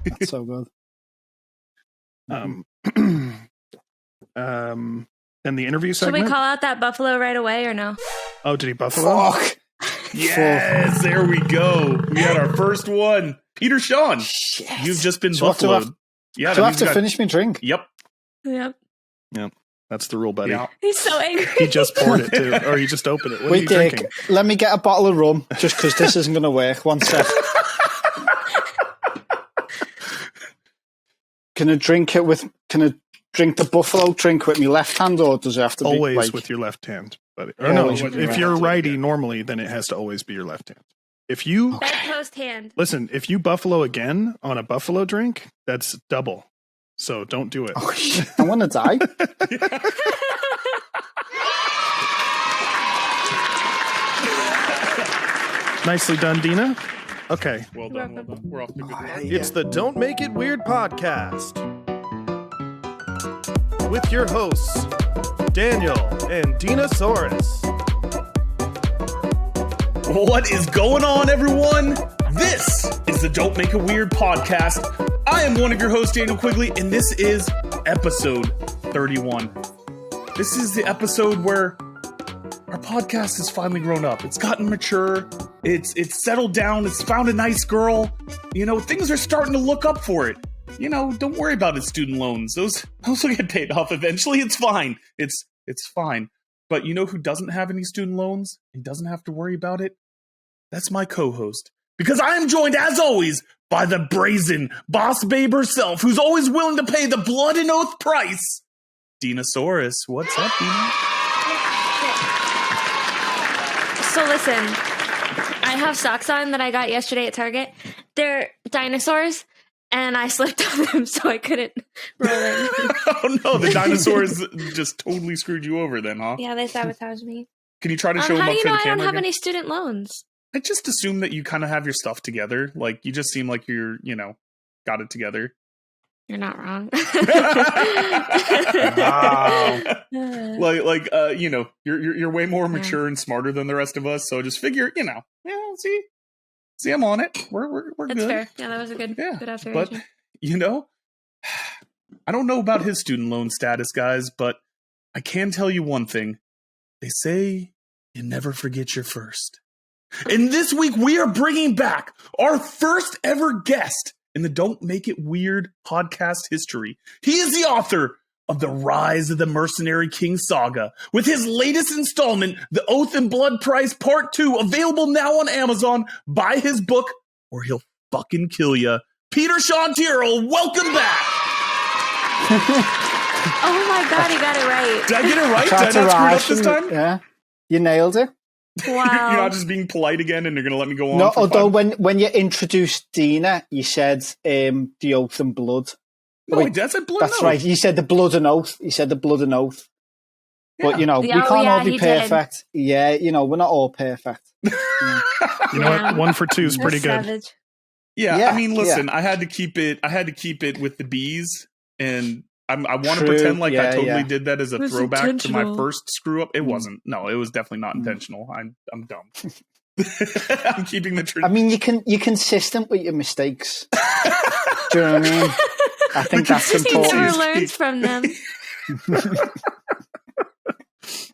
That's so good. And the interview segment. Should we call out that buffalo right away or no? Oh, did he buffalo? Fuck. Yes, there we go. We had our first one. Peter-Shaun, you've just been buffaloed. Do I have to finish my drink? Yep. Yep. That's the rule, buddy. Yeah. He's so angry. He just poured it too, or he just opened it. What are you Wait, drinking? Dick, let me get a bottle of rum, just because this isn't going to work. One sec. Can I drink the buffalo drink with my left hand, or does it have to be Always with your left hand, buddy. Or no, if you're righty normally, then it has to always be your left hand. If you bedpost hand. listen, if you buffalo again on a buffalo drink, that's double. So don't do it. Oh shit! I want to die. Nicely done, Dina. Okay. Well done. We're off to a good start. It's the Don't Make It Weird podcast with your hosts, Daniel and Dinosaurus. What is going on, everyone? This is the Don't Make It Weird podcast. I am one of your hosts, Daniel Quigley, and this is episode 31. This is the episode where our podcast has finally grown up. It's gotten mature. It's settled down. It's found a nice girl. Things are starting to look up for it. Don't worry about its student loans. Those will get paid off eventually. It's fine. It's fine. But you know who doesn't have any student loans and doesn't have to worry about it? That's my co-host. Because I am joined, as always, by the brazen boss babe herself, who's always willing to pay the blood and oath price. Dinosaurus. What's up, Dina? So listen, I have socks on that I got yesterday at Target. They're dinosaurs, and I slipped on them, so I couldn't roll in. Oh no, the dinosaurs just totally screwed you over then, huh? Yeah, they sabotaged me. Can you try to show them How up do you for know the I camera don't have again? any student loans? I just assume that you kind of have your stuff together. Like, you just seem like you're, got it together. You're not wrong. Wow. You're way more mature and smarter than the rest of us. So just figure, see, I'm on it. We're That's good. fair. Yeah, that was a good observation. But I don't know about his student loan status, guys, but I can tell you one thing. They say you never forget your first. And this week we are bringing back our first ever guest in the Don't Make It Weird podcast history. He is the author of The Rise of the Mercenary King Saga, with his latest installment, The Oath and Blood Price Part 2, available now on Amazon. Buy his book or he'll fucking kill ya. Peter-Shaun Tyrell, welcome back! Oh my god, he got it right. Did I get it right? Did I not screw it up this time? Yeah, you nailed it. Wow. You're not just being polite again and you're going to let me go on? No, for although fun? when you introduced Dina, you said the oath and blood. No, Wait, that's a blood That's oath. right. You said the blood and oath. You said the blood and oath. But, we Oh, can't all yeah, be he did. perfect. Yeah, we're not all perfect. Yeah. You know what? 1 for 2 is pretty good. Savage. Yeah, I mean, listen, I had to keep it with the bees, and I want to True, pretend like I yeah, totally yeah. did that as a It was throwback to my intentional. first screw up. It wasn't. No, it was definitely not intentional. I'm dumb. I'm keeping the truth. I mean, you're consistent with your mistakes. Do you know what I mean? I think that's He important. never learns from them.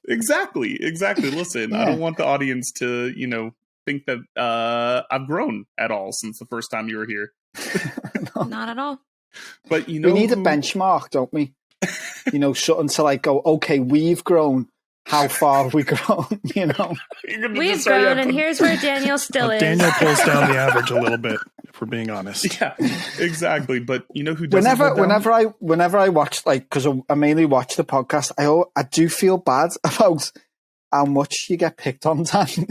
Exactly. Listen, I don't want the audience to, think that I've grown at all since the first time you were here. Not at all. But We need a benchmark, don't we? Something to go, okay, we've grown. How far have we grown? We've grown, and here's where Daniel still is. Daniel pulls down the average a little bit, if we're being honest. Yeah, exactly. But you know who doesn't go down? whenever I watch, because I mainly watch the podcast, I do feel bad about how much you get picked on, Dan.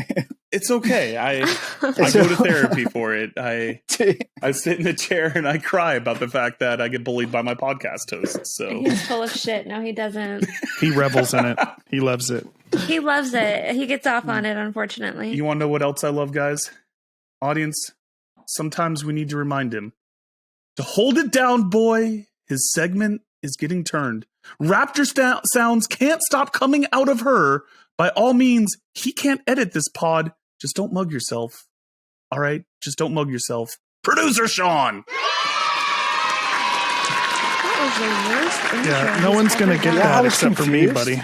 It's okay. I go to therapy for it. I sit in a chair and I cry about the fact that I get bullied by my podcast hosts. So He's full of shit. No, he doesn't. He revels in it. He loves it. He loves it. He gets off on it, unfortunately. you want to know what else I love, guys? Audience, sometimes we need to remind him to hold it down, boy. His segment is getting turned. Raptor sounds can't stop coming out of her. By all means, he can't edit this pod. Just don't mug yourself. All right? Just don't mug yourself. Producer Sean! was the worst intro. Yeah, no one's going to get that except for me, buddy.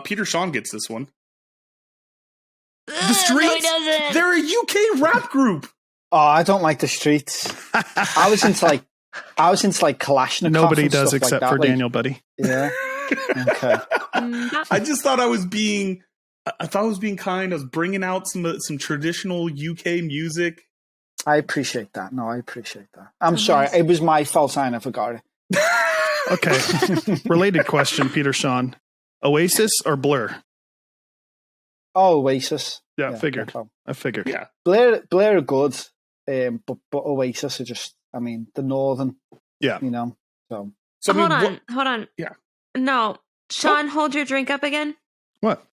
Peter-Shaun gets this one. The No, he Streets? doesn't. They're a UK rap group. Oh, I don't like the Streets. I was into like Kalashnikov. Nobody and does stuff except like for that. Like, Daniel, buddy. Yeah. Okay. I just thought I was being kind. I was bringing out some traditional UK music. I appreciate that. No, I appreciate that. I'm sorry. It was my fault. I forgot it. Okay. Related question, Peter-Shaun. Oasis or Blur? Oh, Oasis. Yeah, figured. I figured. Yeah. Blur are good, but Oasis are just, I mean, the northern. Yeah. You know. So hold on. Yeah. No, Sean, hold your drink up again. What? What's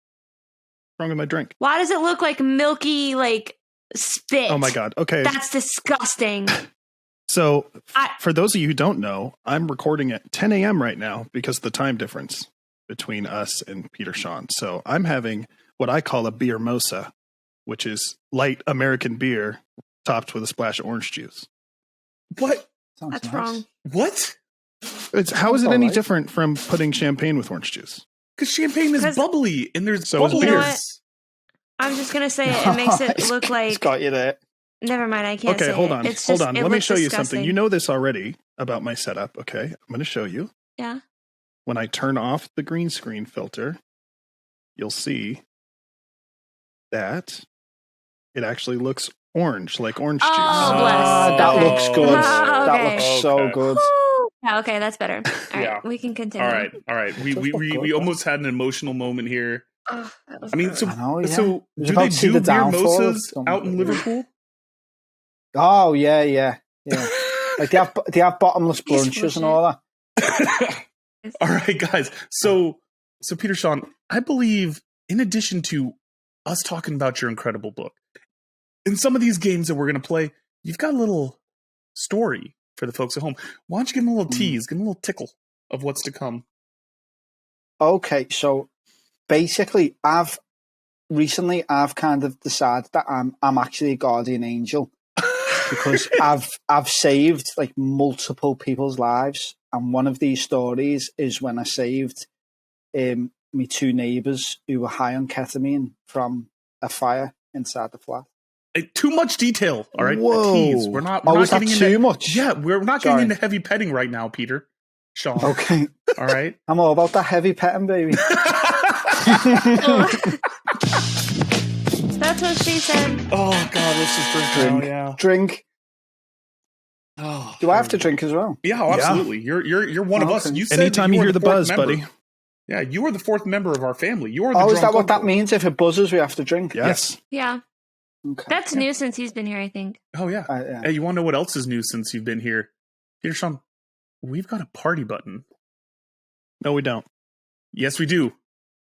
wrong with my drink? Why does it look like milky, like spit? Oh my god. Okay. That's disgusting. So, for those of you who don't know, I'm recording at 10 a.m. right now because of the time difference between us and Peter-Shaun. So, I'm having what I call a beer mosa, which is light American beer topped with a splash of orange juice. What? That's wrong. What? How is it any different from putting champagne with orange juice? Because champagne is bubbly and there's So is bubbles. You know what? I'm just gonna say it makes it look like. It's got you there. Never mind, I can't. Okay, say hold it. on. It's Hold just, on. it Let me looks show you disgusting. something. You know this already about my setup, okay? I'm going to show you. Yeah. When I turn off the green screen filter, you'll see that it actually looks orange, like orange juice. Oh, bless. That looks good. Oh, That okay. looks so good. Woo! Yeah, okay, that's better. All right, Yeah. we can continue. All right. We almost had an emotional moment here. Oh, that was I mean, gross. so I know, yeah. so It was do about they to see do the beer downfall of mosas some- out in Liverpool? Oh yeah. Like they have bottomless brunches and all that. All right, guys. So Peter-Shaun, I believe in addition to us talking about your incredible book, in some of these games that we're going to play, you've got a little story for the folks at home. Why don't you give them a little tease, give them a little tickle of what's to come? Okay, so basically, I've kind of decided that I'm actually a guardian angel because I've saved like multiple people's lives, and one of these stories is when I saved my two neighbours who were high on ketamine from a fire inside the flat. Too much detail. All right, Whoa. tease. We're not Is that getting into too much? Yeah, we're not Sorry. getting into heavy petting right now, Peter-Shaun. Okay, All right. I'm all about that heavy petting, baby. That's what she said. Oh God, let's just drink now. Yeah. Drink. Oh, Do I have to drink as well? Yeah, oh, absolutely. You're one of us. Okay. You said Anytime that you are hear the fourth buzz, member. buddy. Yeah, you are the fourth member of our family. You are the Oh, is drunk that what that uncle. means? If it buzzes, we have to drink? Yes. Yeah, Okay. that's new since he's been here. I think. Oh yeah. Yeah. Hey, you want to know what else is new since you've been here, Peter-Shaun? We've got a party button. No, we don't. Yes, we do.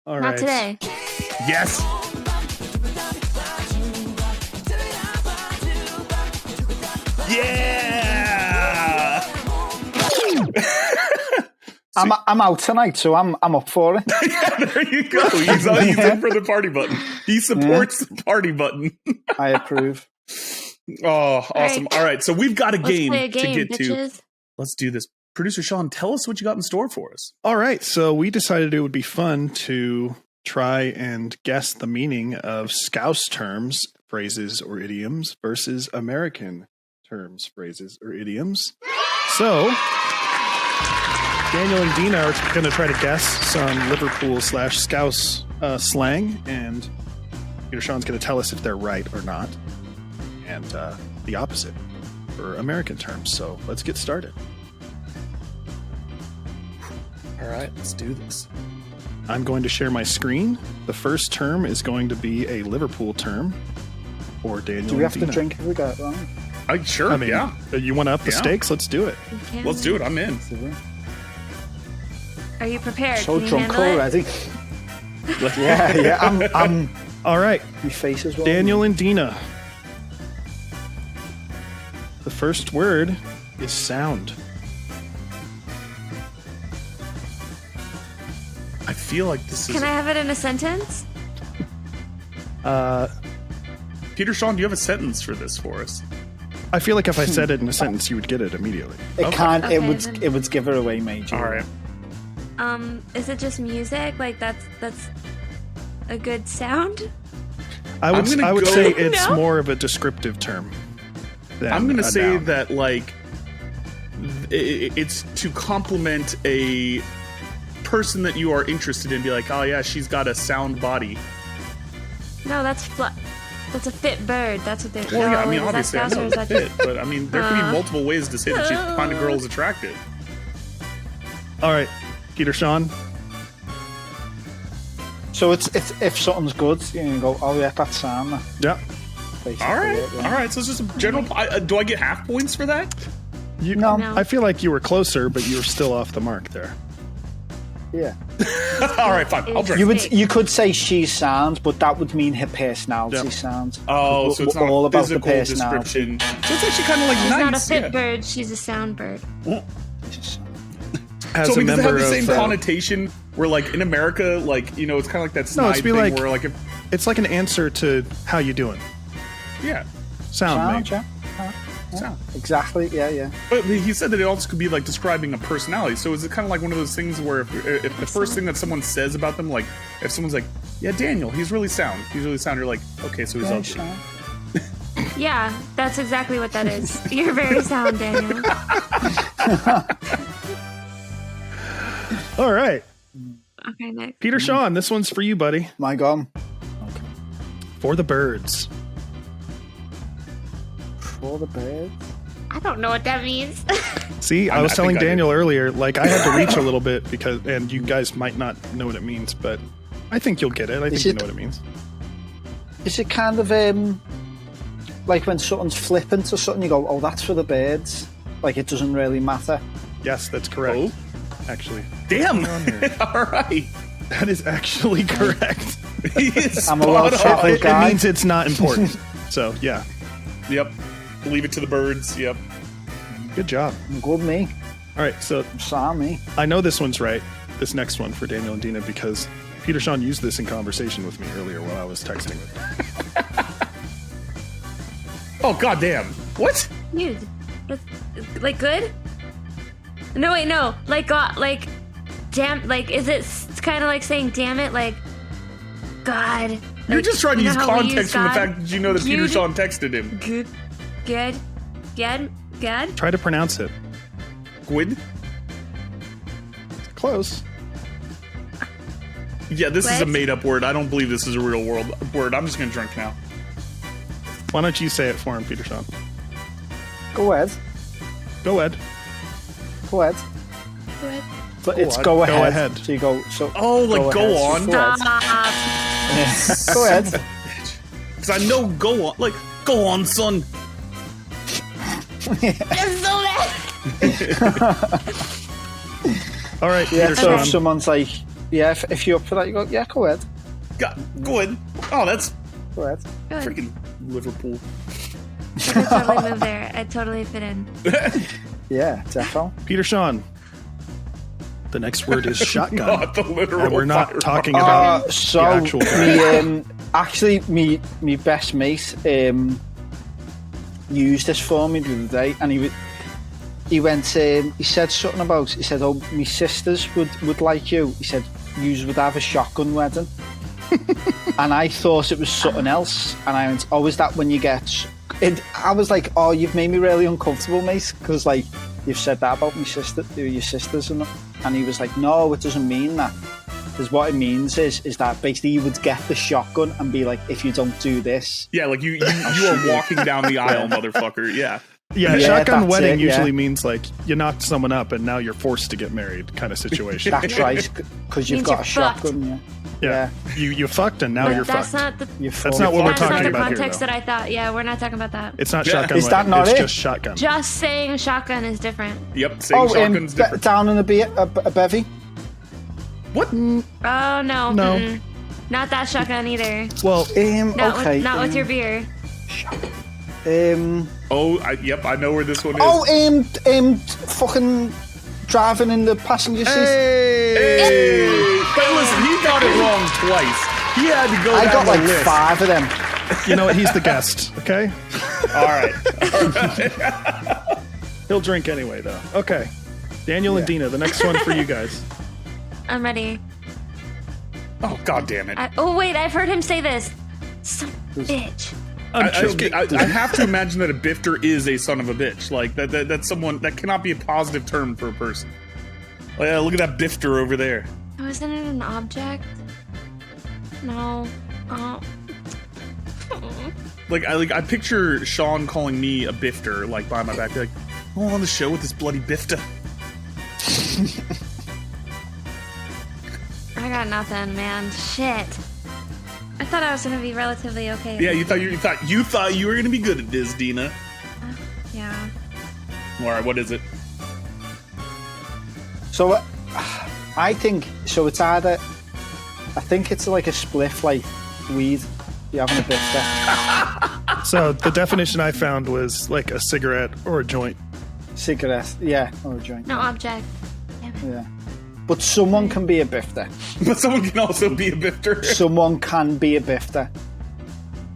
All Not right. today. Yes. Yeah. I'm out tonight, so I'm up for it. Yeah, there you go. He's in for the party button. He supports the party button. I approve. Oh, awesome. All right, so we've got a Let's game, play a game, to get to. bitches. Let's do this. Producer Sean, tell us what you got in store for us. All right. So we decided it would be fun to try and guess the meaning of Scouse terms, phrases, or idioms versus American terms, phrases, or idioms. So Daniel and Dina are going to try to guess some Liverpool/Scouse slang, and Peter-Shaun's going to tell us if they're right or not, and the opposite for American terms. So let's get started. All right, let's do this. I'm going to share my screen. The first term is going to be a Liverpool term for Daniel. Do we have and to Dina. drink if we get it wrong? Sure, I mean, yeah. You want to up the Yeah. stakes? Let's do it. You can. Let's do it. I'm in. Are you prepared? So Can you drunk handle it? already. Yeah. I'm All right, my face as well. Daniel and Dina. The first word is sound. I feel like this is... Can I have it in a sentence? Peter-Shaun, do you have a sentence for this for us? I feel like if I said it in a sentence, you would get it immediately. It can't. Okay, It would give her away major. All right. Is it just music? Like that's a good sound? I would go- say it's No? more of a descriptive term. I'm going to say noun. that, like, it's to compliment a person that you are interested in. Be like, oh, yeah, she's got a sound body. No, that's a fit bird. That's what they're. Well, yeah, I mean, is that obviously, I Scouse or know is it's that fit, but, I mean, there could be multiple ways to say that she find a girl is attractive. All right, Peter-Shaun. So it's if something's good, you go, oh yeah, that's sound. Yeah. All right, all right. So it's just a general. Do I get half points for that? No. I feel like you were closer, but you were still off the mark there. Yeah. All right, fine. I'll drink. You could say she sounds, but that would mean her personality sounds. Oh, so it's not all about the physical personality. description. So it's actually kind of like She's nice. not a fit yeah. bird. She's a sound bird. As So a does it have member the same of, connotation where, like, in America, like, you know, it's kind of like that snide be thing like- where, like, if, it's like an answer to how you doing. yeah, Sound, Sound, mate. yeah. sound. Exactly. Yeah. But he said that it also could be like describing a personality. So is it kind of like one of those things where if the first thing that someone says about them, like if someone's like, yeah, Daniel, he's really sound, you're like, okay, so he's Yeah, ugly. sound. Yeah, that's exactly what that is. You're very sound, Daniel. All right. Okay, next. Peter-Shaun, this one's for you, buddy. My God. For the birds. For the bird. I don't know what that means. See, I I was think telling I did. Daniel earlier, like I had to reach a little bit because, and you guys might not know what it means, but I think you'll get it. I think Is you it- know what it means. Is it kind of like when something's flippant or something, you go, oh, that's for the birds. Like it doesn't really matter. Yes, that's correct. Oh. Actually, Damn. on here. All right. that is actually correct. He is I'm a well spot on. traveled It guy. means it's not important. So yeah, Yep. Leave it to the birds. Yep. good job. Good me. All right, so Sorry, me. I know this one's right. This next one for Daniel and Dina because Peter-Shaun used this in conversation with me earlier while I was texting with him. Oh, goddamn. What? Dude, that's, like good? No, wait, no. Like, like, damn, like, is it kind of like saying damn it? Like, God. You're Like, just trying to you use know how we context from the God? fact that you know that Good. Peter-Shaun texted him. Good. Try to pronounce it. Gwyd? Close. Yeah, this is a What? made-up word. I don't believe this is a real world word. I'm just gonna drink now. Why don't you say it for him, Peter-Shaun? Go ahead. Go ahead. Go ahead. Good. But it's on. go Go ahead. ahead. So you go. So Oh, like go ahead. on? Go ahead. Stop. Go ahead. Because I know go on. Like, go on, son. That's so bad. All right, Yeah. So Peter-Shaun. if someone's like, yeah, if you're up for that, you go, yeah, go ahead. Go ahead. Oh, that's Go ahead. Good. freaking Liverpool. I could totally move there. I totally fit in. Yeah, definitely. Peter-Shaun. The next word is shotgun. Not the literal. And we're not fire talking bomb. about So the actual guy. me, actually, me best mate used this for me the other day, and he went, he said something about, he said, oh, my sisters would like you. He said, you would have a shotgun wedding. And I thought it was something else, and I went, oh, is that when you get I was like, oh, you've made me really uncomfortable, mate, because like you've said that about my sister, your sisters, and he was like, no, it doesn't mean that. Because what it means is that basically you would get the shotgun and be like, if you don't do this. Yeah, like you are walking down the aisle, motherfucker. Yeah. Yeah, Yeah, shotgun that's wedding it, yeah. usually means like you knocked someone up and now you're forced to get married kind of situation. That's right, because you've Means got a you're shotgun. yeah. You fucked and now But you're that's fucked. not the. You're That's not what we're That's not talking the about here, context though. that I thought. Yeah, we're not talking about that. It's not Yeah. shotgun Is that wedding. not it's it? just shotgun. Just saying shotgun is different. Yep. Saying shotgun's different. Down in a bevy. What? Oh no. No. Mm-mm. Not that shotgun either. Well, Not Okay. with, not with your beer. Oh, yep. I know where this one is. Oh, fucking driving in the passenger seat. Hey! But listen, he got it wrong twice. He had to go I down got the like list. 5 of them. you know what? He's the guest, okay? All right. He'll drink anyway, though. Okay. Daniel and Dina, the next one for you guys. I'm ready. Oh, God damn it. Wait, I've heard him say this. Son of a bitch. I have to imagine that a bifter is a son of a bitch. Like, that's someone, that cannot be a positive term for a person. Oh, yeah, look at that bifter over there. Oh, isn't it an object? No. I picture Sean calling me a bifter, like, behind my back. Like, oh, on the show with this bloody bifter. I got nothing, man. Shit. I thought I was gonna be relatively okay. Yeah, you thought you were gonna be good at this, Dina. Yeah. All right, what is it? So, I think so. It's either I think it's like a spliff, like weed. You're having a bifter. So the definition I found was like a cigarette or a joint. Cigarette, yeah, or a joint. No object. Yeah. But someone can be a bifter. But someone can also be a bifter. Someone can be a bifter.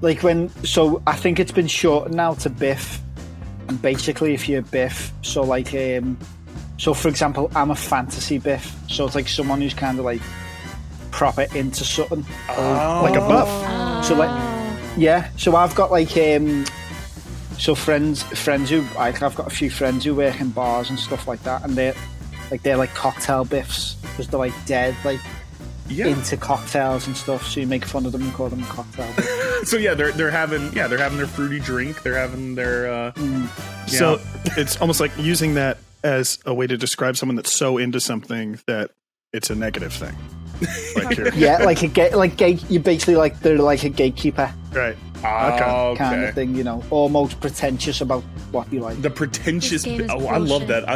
Like so I think it's been shortened now to biff. And basically if you're biff, so like, so for example, I'm a fantasy biff. So it's like someone who's kind of like proper into something. Like a buff. So like, yeah. So I've got like, so friends who, like I've got a few friends who work in bars and stuff like that. And they're like cocktail biffs because they're like dead, like into cocktails and stuff. So you make fun of them and call them a cocktail biff. So yeah, they're having their fruity drink. They're having their. So it's almost like using that as a way to describe someone that's so into something that it's a negative thing. Like yeah, like you basically like they're like a gatekeeper, right? Kind of thing, you know, almost pretentious about what you like. The pretentious. I love that.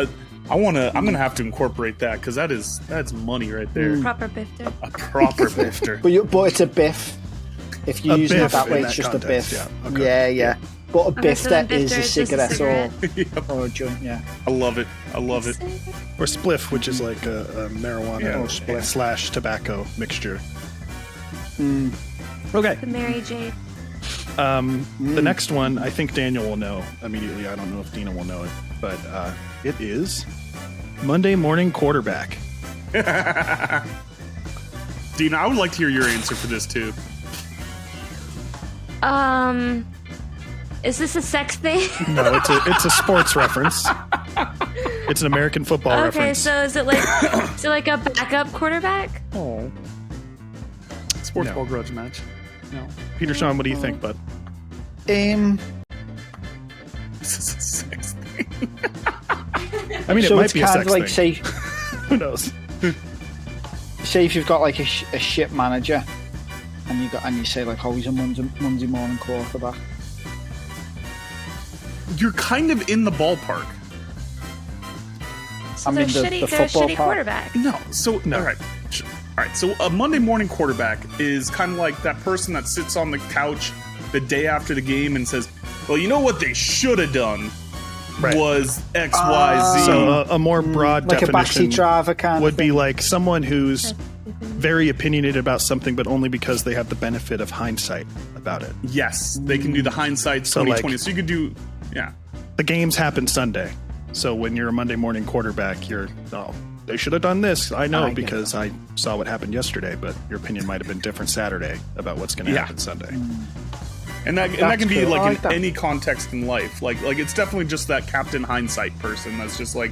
I'm gonna have to incorporate that because that's money right there. Proper bifter. A proper bifter. But it's a biff. If you use it that way, it's just context, a biff. Yeah. But a bifter is a cigarette or a joint. Yeah. I love it. Or spliff, which is like a marijuana / tobacco mixture. Okay. The Mary Jane. The next one, I think Daniel will know immediately. I don't know if Dina will know it, but it is Monday morning quarterback. Dina, I would like to hear your answer for this too. Is this a sex thing? No, it's a sports reference. It's an American football reference. Okay, so is it like a backup quarterback? Oh. Sports ball grudge match. No. Peter-Shaun, what do you think, bud? This is a sex thing. I mean, it might be a sex like, thing. Say, who knows? Say if you've got like a shit manager, and you say like, oh, he's a Monday morning quarterback. You're kind of in the ballpark. So they're shitty quarterback. No. All right. So a Monday morning quarterback is kind of like that person that sits on the couch the day after the game and says, well, you know what they should have done was X, Y, Z. So a more broad like definition a backseat driver kind would of be thing. like someone who's very opinionated about something, but only because they have the benefit of hindsight about it. Yes, they can do the hindsight 2020. So you could do, The games happen Sunday. So when you're a Monday morning quarterback, they should have done this. I know because I saw what happened yesterday, but your opinion might have been different Saturday about what's going to happen Sunday. And that can be like in any context in life. Like it's definitely just that Captain Hindsight person that's just like,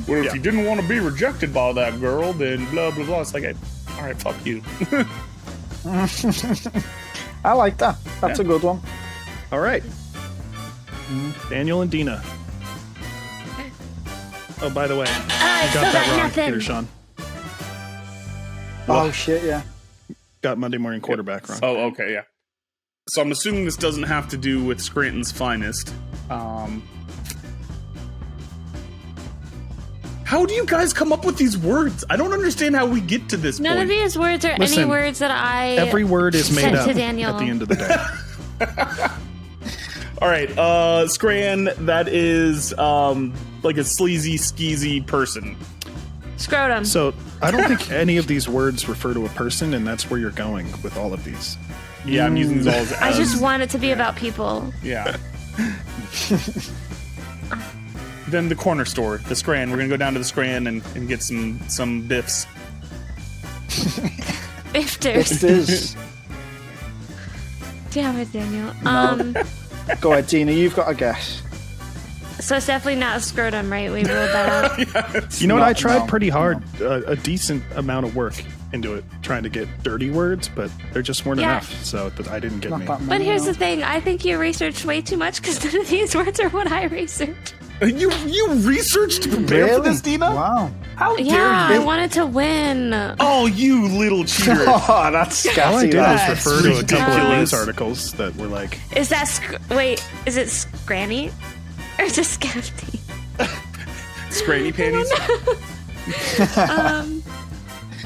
well, if you didn't want to be rejected by that girl, then blah, blah, blah. It's like, all right, fuck you. I like that. That's a good one. All right. Daniel and Dina. Oh, by the way, you got that wrong, Peter-Shaun. Oh, shit, yeah. Got Monday morning quarterback wrong. Oh, okay, yeah. So I'm assuming this doesn't have to do with Scranton's finest. How do you guys come up with these words? I don't understand how we get to this point. None of these words are any words that every word is made up to Daniel. at the end of the day. All right, Scran, that is like a sleazy, skeezy person. Scrotum. So I don't think any of these words refer to a person, and that's where you're going with all of these. Yeah, I'm using these all as... I just want it to be about people. Yeah. Then the corner store, the Scran. We're gonna go down to the Scran and get some biffs. Bifters. Damn it, Daniel. Go ahead, Dina. You've got a guess. So it's definitely not a scrotum, right? We ruled that out. You know what? I tried no. pretty hard, a decent amount of work into it, trying to get dirty words, but there just weren't Yeah. enough, so I didn't get Not me. that But many, here's no. the thing. I think you researched way too much because none of these words are what I researched. You researched to prepare for Really? this, Dina? Wow. How Yeah, dare I you? wanted to win. Oh, you little cheater! Oh, that's All I scatty. did was That. refer to a couple of ridiculous. news articles that were like, Is that wait? Is it Scranny or is it Scafty? Scranny panties.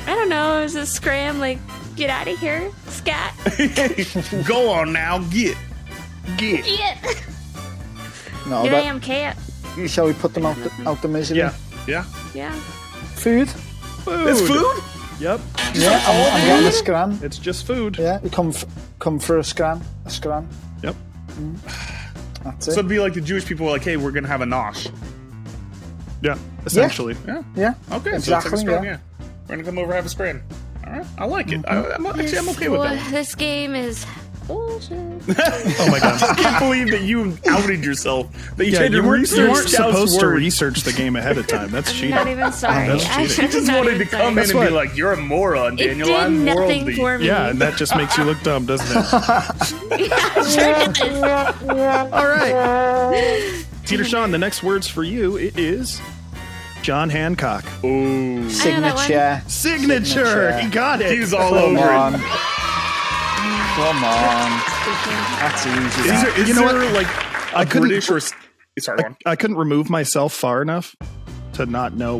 I don't know. Is it Scram? Like, get out of here, scat. Go on now, get. Get. No, Here I that, am, cat. shall we put them out the misery? yeah, Yeah. Yeah. Food? It's food. yep, Yeah, I'm getting a scran. it's just food. Yeah, you come for a scran. A scran. Yep. That's So it. it'd be like the Jewish people were like, hey, we're gonna have a nosh. Yeah, essentially. Yeah. Yeah. Okay. Exactly, So it's like a scran, yeah. We're gonna come over have a scran. All right. I like it. I'm okay with that. This game is bullshit. Oh my god. I can't believe that you outed yourself. That you Yeah, had to you weren't research Scout's supposed to words. research the game ahead of time. That's I'm cheating. not even sorry. That's I cheating. You just not wanted even to come sorry. in That's and be what- like, "You're a moron, It Daniel. did I'm nothing worldly." for me. Yeah, and that just makes you look dumb, doesn't it? Yeah, sure does. All right. Peter-Shaun, the next words for you, it is John Hancock. Ooh. I know that one. Signature. Signature. He got it. He's all Come over on. it. Come on. That's easy. Is You know there what? like I a couldn't- British or sorry, go on. I couldn't remove myself far enough to know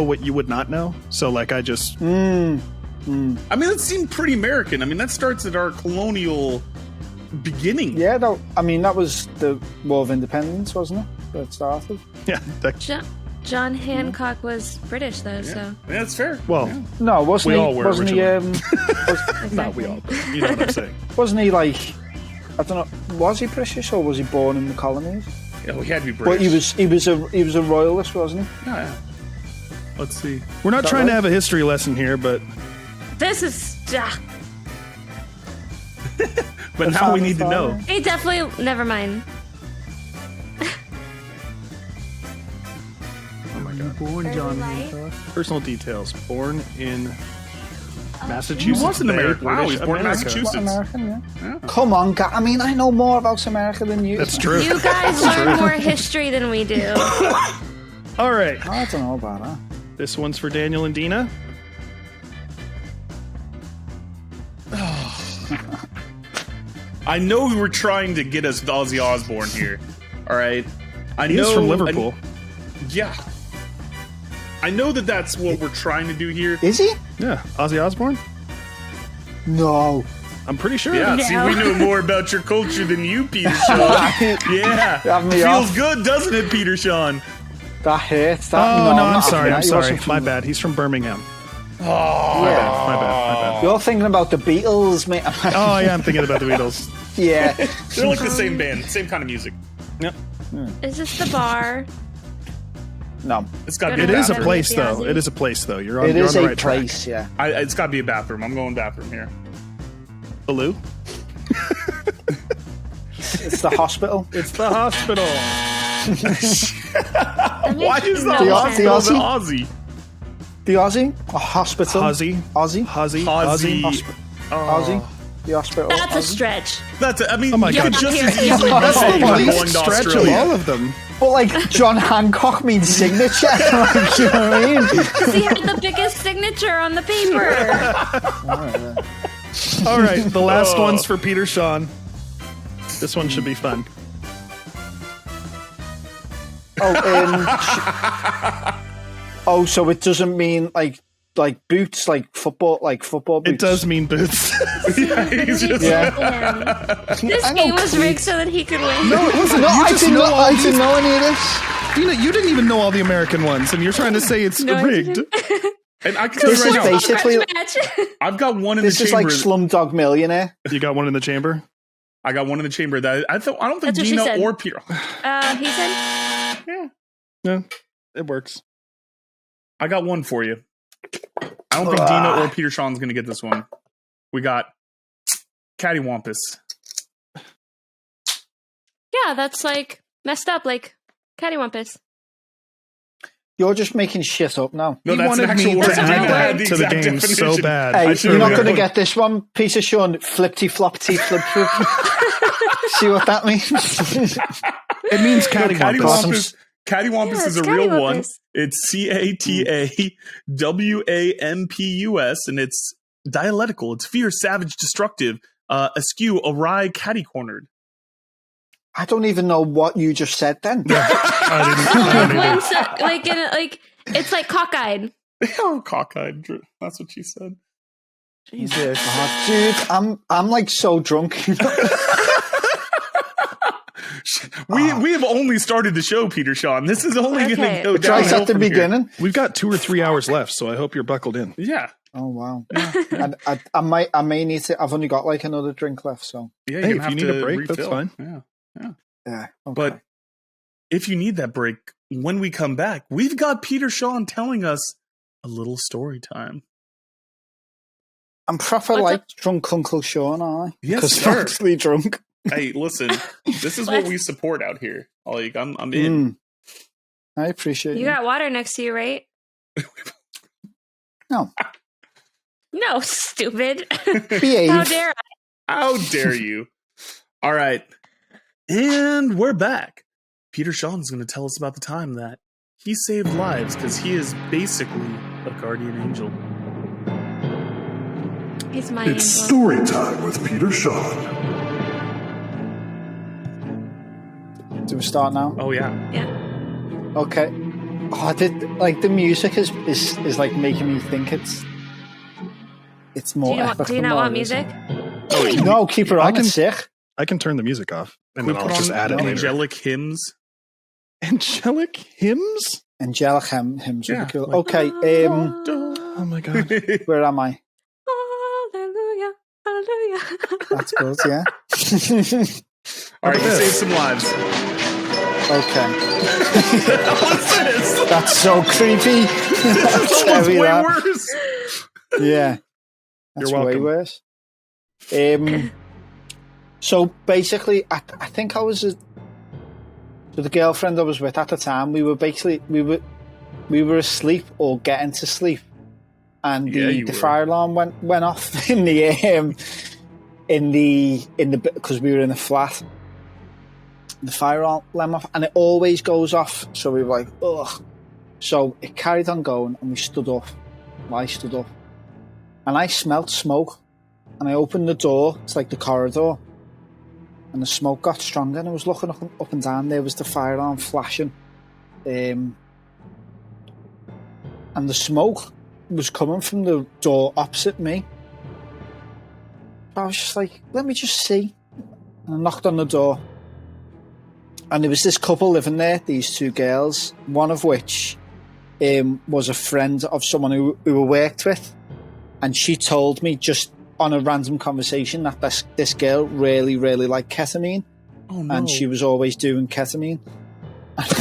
what you would not know. So like I just I mean, that seemed pretty American. I mean, that starts at our colonial beginning. Yeah, that was the War of Independence, wasn't it? That it started. yeah. John Hancock was British, though, so. Yeah, that's fair. Well, Yeah. No, wasn't We he? all were Wasn't he? Exactly. not we all. You know what I'm saying. Wasn't he like? I don't know. Was he British or was he born in the colonies? Yeah, we had to be But British. he was a royalist, wasn't he? Yeah. Let's see. We're not that trying to right? have a history lesson here, but This is. But now we need to know. He definitely. Never mind. oh my god. Born John. Personal details. Born in He Massachusetts. was an Bay, American. Wow, British he's born in America. Massachusetts. American, yeah. Come on, I mean, I know more about America than you. That's true. You guys learn more history than we do. All right. I don't know about that. This one's for Daniel and Dina. I know we were trying to get us Ozzy Osbourne here. All right. I He know is from Liverpool. Yeah. I know that that's what we're trying to do here. Is he? Yeah, Ozzy Osbourne. No. I'm pretty sure. Yeah, No. see, we know more about your culture than you, Peter-Shaun. Yeah. Have me Feels off. good, doesn't it, Peter-Shaun? That hurts. That, Oh no, I'm not sorry. that. I'm He sorry. wasn't from- My bad. He's from Birmingham. Yeah. My bad. You're thinking about the Beatles, mate. Oh yeah, I'm thinking about the Beatles. yeah. They're like the same band, same kind of music. Yep. Is this the bar? No. It's got to be It a is a bathroom. place Ozzy. though. It is a place though. You're on. It You're is on the a right track. place, yeah. It's got to be a bathroom. I'm going bathroom here. The loo. It's the hospital. It's the hospital. Why is the no hospital sense. the The Aussie? The Aussie? A hospital? Huzzy. Aussie? Huzzy. Aussie. Aussie? The hospital? That's a Aussie? stretch. That's it. I mean, Oh my you could God. just Here, as here. easily That's say the we're least going to Stretch of Australia. all of them. But like John Hancock means signature. Like, you know what I mean? Because he had the biggest signature on the paper. All right, the last one's for Peter-Shaun. This one should be fun. Oh, so it doesn't mean like boots, like football boots. It does mean boots. Yeah, he's just- This I know game was cleats. rigged so that he could win. No, it wasn't. No, You I just didn't know know. all I these- didn't know any of this. Dina, you didn't even know all the American ones, and you're trying to say it's No, I rigged. didn't. And I can tell you This right is now, basically- Match. I've got one in This the is like chamber. Slumdog Millionaire. You got one in the chamber? I got one in the chamber. That I don't think That's what she Dina said. or Peter. He said, Yeah, it works. I got one for you. I don't think Dina or Peter-Shaun's going to get this one. We got Cattywampus. yeah, that's like messed up, like cattywampus. You're just making shit up now. No, He that's an wanted actual me word. to That's a real add that word. to the game so bad. Hey, should've you're not got going to one. get this one, Peter-Shaun. Flip-ty-flop-ty, flip-flip. See what that means? It means cattywampus. Cattywampus Yeah, is it's a real one. cattywampus. It's CATAWAMPUS, and it's dialectical. It's fierce, savage, destructive, askew, awry, catty-cornered. I don't even know what you just said then. It's like cockeyed. Oh, cockeyed. That's what she said. Jesus. Oh, dude, I'm like so drunk. You know? We have only started the show, Peter-Shaun. This is only going to Okay. go It's right downhill at the from here. beginning. We've got 2 or 3 hours left, so I hope you're buckled in. Yeah. Oh wow! And I may need to. I've only got like another drink left, so Yeah, Hey, you're if gonna you have need to a break, refill. that's fine. Yeah. yeah. Okay. But if you need that break, when we come back, we've got Peter-Shaun telling us a little story time. I'm proper What's like drunk Uncle Sean, aren't I? Yes, Because sir. I'm actually drunk. Hey, listen, this is what we support out here. Like, I'm in. I appreciate You got water next to you, right? No. No, stupid. Behave. How dare I? How dare you? All right. And we're back. Peter-Shaun's going to tell us about the time that he saved lives because he is basically a guardian angel. He's my It's angel. story time with Peter-Shaun. Do we start now? Oh, yeah. Yeah. Okay. Oh, the music is like making me think it's Do more you, epic. do you than not what want it is. music? No, keep her I on. can- It's sick. I can turn the music off, and We then put I'll just on add it later. angelic hymns. Angelic hymns? Angelic hymns would Yeah, be cool. like- Okay. Oh my god. Where am I? Hallelujah, hallelujah. That's good. Yeah. All right, you this? saved some lives. Okay. What's this? That's so creepy. This is almost way worse. Yeah. That's You're way welcome. worse. So basically, I think I was so the girlfriend I was with at the time. We were asleep or getting to sleep, and Yeah, the you were. fire alarm went off in the because we were in a flat. The fire alarm went off, and it always goes off. So we were like, ugh. So it carried on going, and we stood up. I stood up, and I smelt smoke, and I opened the door. It's like the corridor. And the smoke got stronger, and I was looking up and down. There was the fire alarm flashing, and the smoke was coming from the door opposite me. I was just like, let me just see. And I knocked on the door, and there was this couple living there, these 2 girls, one of which was a friend of someone who we worked with, and she told me just on a random conversation that this girl really, really liked ketamine, Oh, no. and she was always doing ketamine.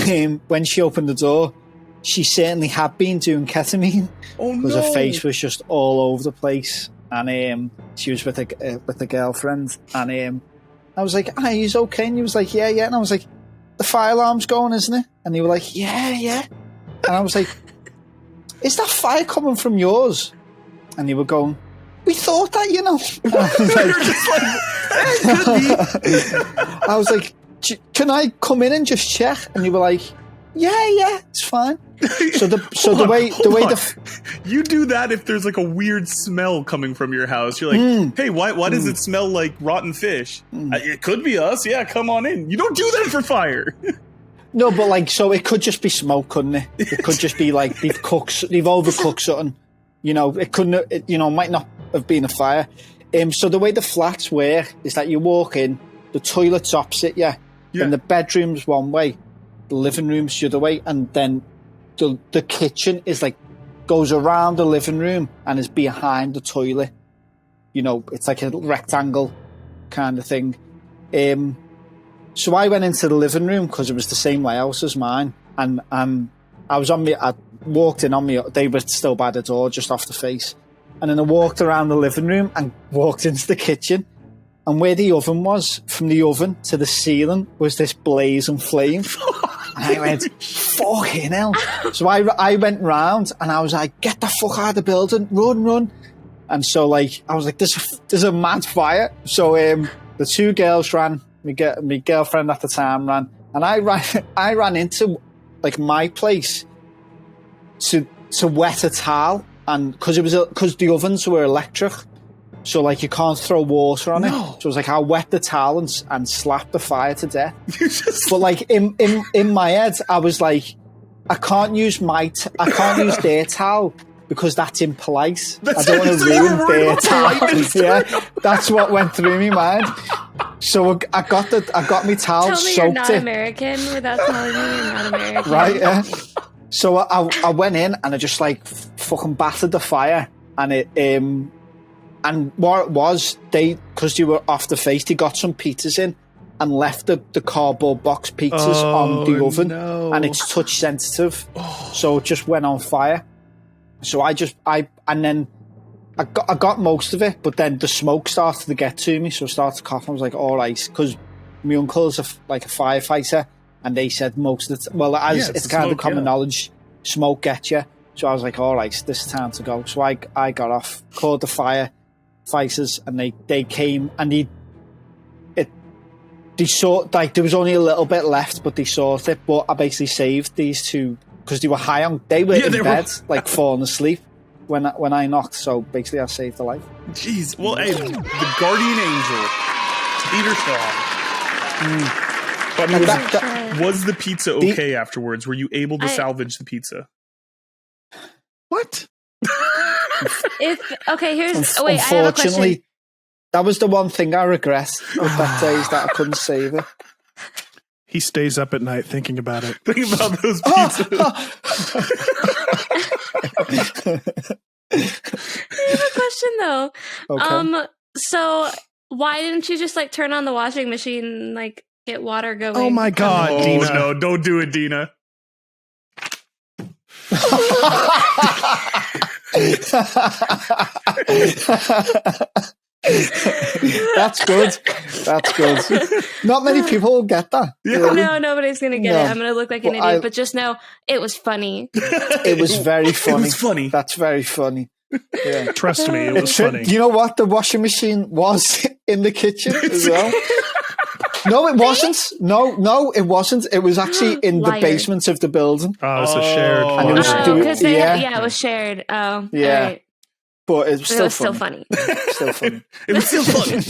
And when she opened the door, she certainly had been doing ketamine Oh, because no. her face was just all over the place. And she was with a girlfriend, and I was like, "Are you okay?" And he was like, "Yeah, yeah." And I was like, "The fire alarm's going, isn't it?" And they were like, "Yeah, yeah." And I was like, "Is that fire coming from yours?" And they were going, "We thought that, you know." And I was like, "Can I come in and just check?" And they were like, "Yeah, it's fine." So the way you do that if there's like a weird smell coming from your house. You're like, hey, why does it smell like rotten fish? It could be us. Yeah, come on in. You don't do that for fire. No, but like, so it could just be smoke, couldn't it? It could just be like they've overcooked something. You know, it couldn't. It might not have been a fire. So the way the flats work is that you walk in, the toilet's opposite you, and the bedroom's one way, the living room's the other way, and then the kitchen is like goes around the living room and is behind the toilet. You know, it's like a rectangle kind of thing. So I went into the living room because it was the same layout as mine, and I walked in on me. They were still by the door, just off the face, and then I walked around the living room and walked into the kitchen. And where the oven was, from the oven to the ceiling, was this blazing flame. And I went, fucking hell. So I went round and I was like, get the fuck out of the building, run. And so, like, I was like, there's a mad fire. So the two girls ran, my girlfriend at the time ran, and I ran into, like, my place to wet a towel. And because the ovens were electric, so, like, you can't throw water on it. So it was like, I'll wet the towel and slap the fire to death. But, like, in my head, I was like, I can't use their towel because that's impolite. I don't want to ruin their towel. Yeah, that's what went through my mind. So I got my towel. Tell me you're not American without telling me you're not American. Right, yeah. So I went in and I just, like, fucking battered the fire. And it... And what it was, because they were off the face, they got some pizzas in and left the cardboard box pizzas on the oven. No. And it's touch sensitive. So it just went on fire. So I got most of it, but then the smoke started to get to me. So I started to cough. I was like, all right, because my uncle's a firefighter, and they said most of the it's kind of common knowledge, smoke gets you. So I was like, all right, this is time to go. So I got off, called the firefighters, and they came, and they saw, like, there was only a little bit left, but they sorted it. But I basically saved these two because they were they were in bed, like, falling asleep when I knocked. So basically, I saved their life. Jeez. Well, hey, the guardian angel, Peter-Shaun. Was the pizza okay afterwards? Were you able to salvage the pizza? What? I have a question. That was the one thing I regret with that day, is that I couldn't save it. He stays up at night thinking about it. Thinking about those pizzas. I have a question, though. Okay. So why didn't you just, like, turn on the washing machine and, like, get water going? Oh my God, Dina. No, don't do it, Dina. That's good. Not many people will get that. Really. No, nobody's gonna get it. I'm gonna look like an idiot, but just know it was funny. It was very funny. It was funny. That's very funny. Yeah. Trust me, it was funny. You know what? The washing machine was in the kitchen as well. No, it wasn't. No, it wasn't. It was actually in the basement of the building. Oh, it's a shared. And it was it was shared. Oh, yeah. Right. But it was still funny. Still funny. It was still funny.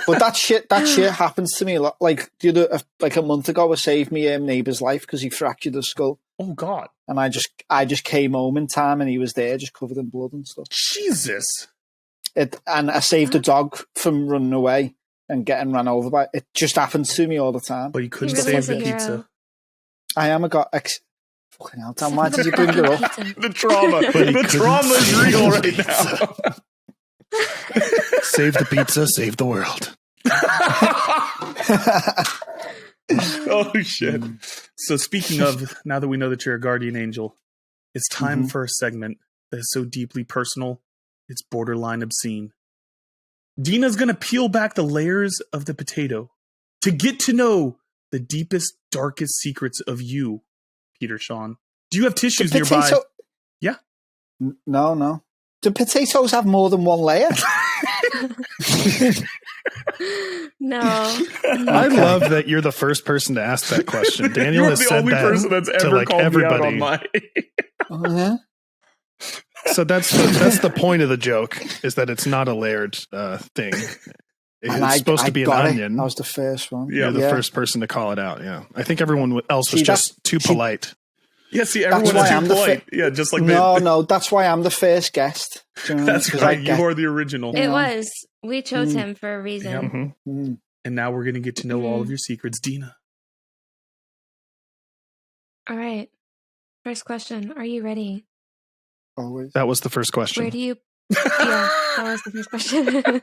But that shit happens to me a lot. Like a month ago, I saved my neighbour's life because he fractured his skull. Oh God! And I just came home in time, and he was there, just covered in blood and stuff. Jesus! And I saved a dog from running away and getting run over by. It just happens to me all the time. But you couldn't save the pizza. I am a god. Fucking hell, Tom, why did you bring it up? The trauma. The trauma is real right now. Save the pizza, save the world. Oh, shit. So speaking of, now that we know that you're a guardian angel, it's time for a segment that is so deeply personal, it's borderline obscene. Dina's going to peel back the layers of the potato to get to know the deepest, darkest secrets of you, Peter-Shaun. Do you have tissues nearby? Yeah. No. Do potatoes have more than one layer? No. I love that you're the first person to ask that question. Daniel has said that You're the only person that's ever called everybody. me out on my... Yeah. So that's the point of the joke, is that it's not a layered thing. It's supposed to be an onion. That was the first one. You're the first person to call it out. Yeah, I think everyone else was just too polite. Yeah, see, everyone is too polite. Yeah, just like no. That's why I'm the first guest. You know? That's right. You are the original. It was. We chose him for a reason. Yep. Mm-hmm. And now we're going to get to know all of your secrets, Dina. All right. First question. Are you ready? Always. That was the first question. Where do you... Yeah, that was the first question.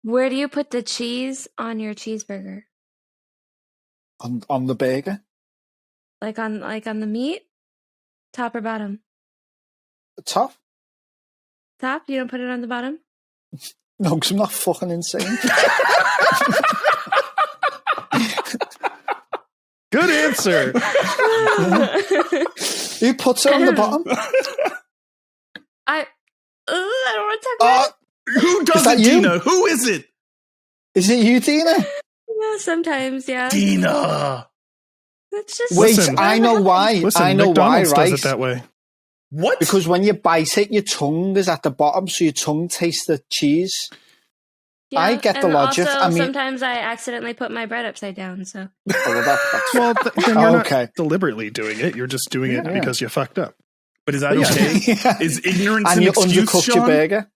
Where do you put the cheese on your cheeseburger? On the burger. Like on the meat? Top or bottom? Top? Top? You don't put it on the bottom? No, because I'm not fucking insane. Good answer. Who puts it on the bottom? I don't want to talk about it. Who does it, you? Dina? Who is it? Is it you, Dina? Yeah, sometimes, yeah. Dina. It's just Wait, Listen. I know why. Listen, I know McDonald's why, does right? it that way. What? Because when you bite it, your tongue is at the bottom, so your tongue tastes the cheese. yeah, I get the and logic. Also, I mean- sometimes I accidentally put my bread upside down. So Oh, well, that's Well, then you're okay. not deliberately doing it. You're just doing it Yeah. because you fucked up. But is that Yeah. okay? Yeah. Is ignorance And an you excuse, undercooked your Sean? burger.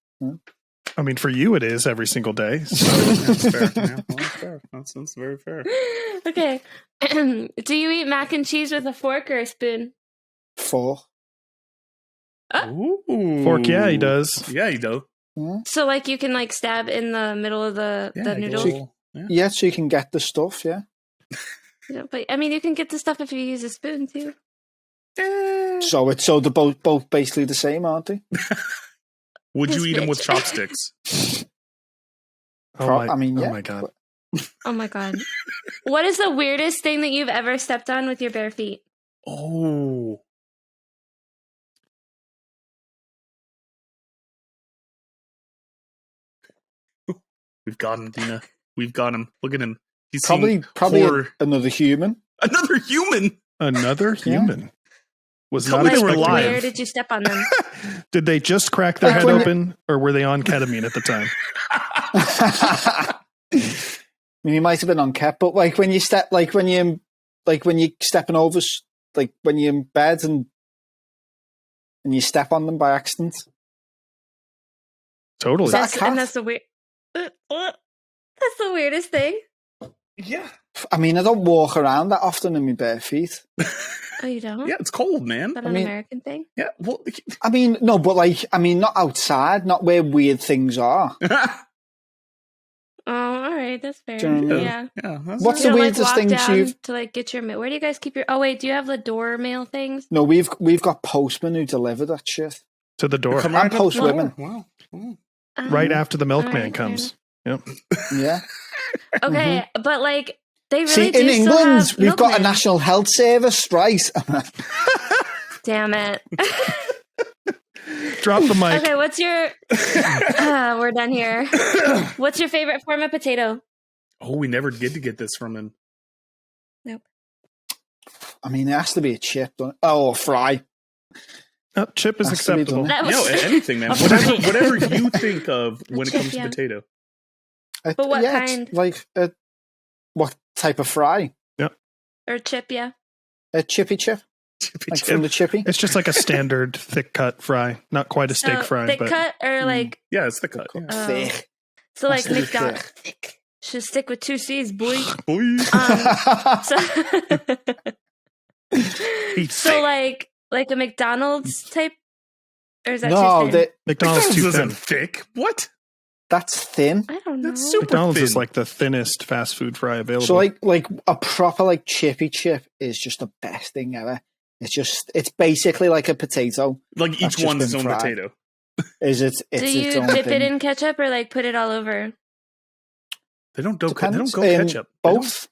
I mean, for you, it is every single day. So. That's fair. Yeah, well, that's fair. That's very fair. okay. Do you eat mac and cheese with a fork or a spoon? Fork. Ooh. Fork, yeah, he does. Yeah, he does. Yeah. So like you can like stab in the middle of the noodles. Yeah, so you can get the stuff, yeah. Yeah, but I mean, you can get the stuff if you use a spoon too. So they're both basically the same, aren't they? Would you This eat them with bitch. chopsticks? Oh I mean, yeah. Oh my god. Oh my god! What is the weirdest thing that you've ever stepped on with your bare feet? Oh. We've got him, Dina. We've got him. Look at him. He's Probably horror. another human. Another human. Another human was Tell not me they were expecting. alive. Where did you step on them? Did they just crack their Like head when open, or were they on ketamine at the time? I mean, you might have been on cap, but like when you step, like when you're stepping over, like when you're in bed and you step on them by accident. Totally. Is that a cat? And that's the weird. That's the weirdest thing. Yeah. I mean, I don't walk around that often in my bare feet. Oh, you don't? Yeah, it's cold, man. Is that I an mean- American thing? Yeah. Well, I mean, no, but like, I mean, not outside, not where weird things are. Oh, all right, that's fair. Do you know what I mean? Yeah. yeah. What's You the don't, weirdest walk thing down you've? to like get your mail? Where do you guys keep your? Oh wait, do you have the door mail things? No, we've got postmen who deliver that shit. To the door. Come I'm right up post the door. women. Wow. Wow. Right after the milkman Alright, fair comes. Yep. Yeah. Okay, but like they really See, do in still England, have we've got a milkmen. national health service, right? Damn it. Drop the mic. Okay, what's your? We're done here. What's your favorite form of potato? Oh, we never get to get this from him. Nope. I mean, it has to be a chip, don't it? Oh, a fry. Oh, chip is Has to be acceptable. done. That was No, anything, man. A Whatever you think of when it chip, comes to yeah. potato. But what yeah, it's kind? like what type of fry? or chip, yeah. A chippy chip, Chippy like chip. from the chippy. It's just like a standard thick cut fry. Not quite a steak So, fry, thick but cut or like Yeah, it's the cut. Yeah. Oh. Thick. so like Has to be McDonald's. thick. Should stick with 2 C's, boy. Boy. So, Eat so thick. like a McDonald's type, or is that No, too thin? McDonald's too isn't thin. thick. What? that's thin. I don't know. That's super McDonald's thin. is like the thinnest fast food fry available. So like a proper like chippy chip is just the best thing ever. It's basically like a potato. Like That's each just one's been its own fried. potato. Is it? It's Do its you own dip thing. it in ketchup or like put it all over? They don't go Depends. ketchup. They don't- Both.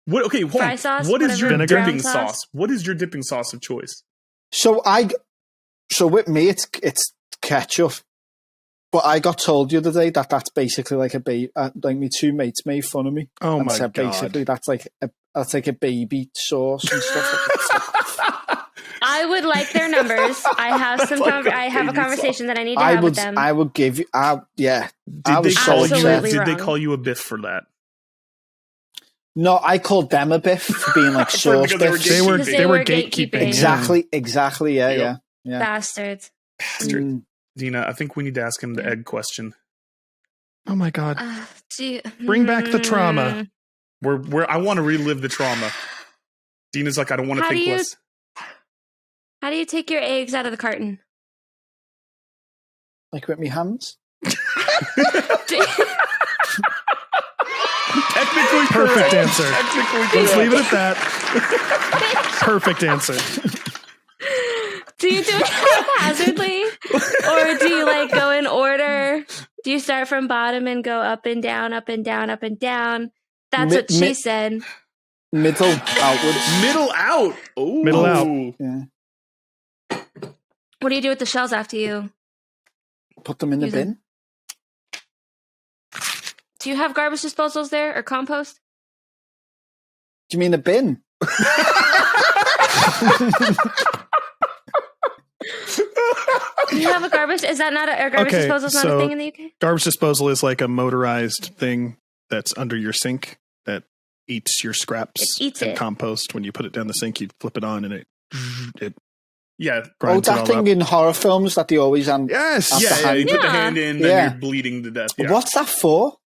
What? Okay, hold Fry on. sauce, What is your whatever, dipping brown sauce? sauce? What is your dipping sauce of choice? So with me, it's ketchup. But I got told the other day that that's basically like a baby. Like my 2 mates made fun of me. oh and my said god! basically that's like a baby sauce and stuff. I would like their numbers. I have some. Like a I have a baby conversation that I need to have with them. I would give you. Yeah. Did I they was call so you? upset. Absolutely Did they wrong. call you a biff for that? No, I called them a biff for being like sauce Because they were biffs. They were Because they were gatekeeping. Exactly. Yeah, Yep. yeah. Bastards. Bastard. Mm. Dina, I think we need to ask him the egg question. Oh my god! Gee, Bring back the trauma. I want to relive the trauma. Dina's like, I don't want to How think do you- less. How do you take your eggs out of the carton? Like with my hands. Technically Perfect correct. answer. Technically Let's correct. leave it at that. Perfect answer. Do you do it haphazardly? Or do you like go in order? Do you start from bottom and go up and down, up and down, up and down? That's what she said. Middle outwards. Middle out. Ooh. Middle out. Yeah. What do you do with the shells after you? Put them in the Use bin. them. Do you have garbage disposals there or compost? Do you mean a bin? Do you have a garbage? Is that not a garbage Okay, disposal? Is not a so- thing in the UK? Garbage disposal is like a motorized thing that's under your sink that eats your scraps It eats and it. compost. When you put it down the sink, you flip it on and it Yeah. grinds Oh, it that all thing up. in horror films that they always Yes. After Yeah, hand. you put the Yeah. hand in, then Yeah. you're bleeding to death. Yeah. What's that for?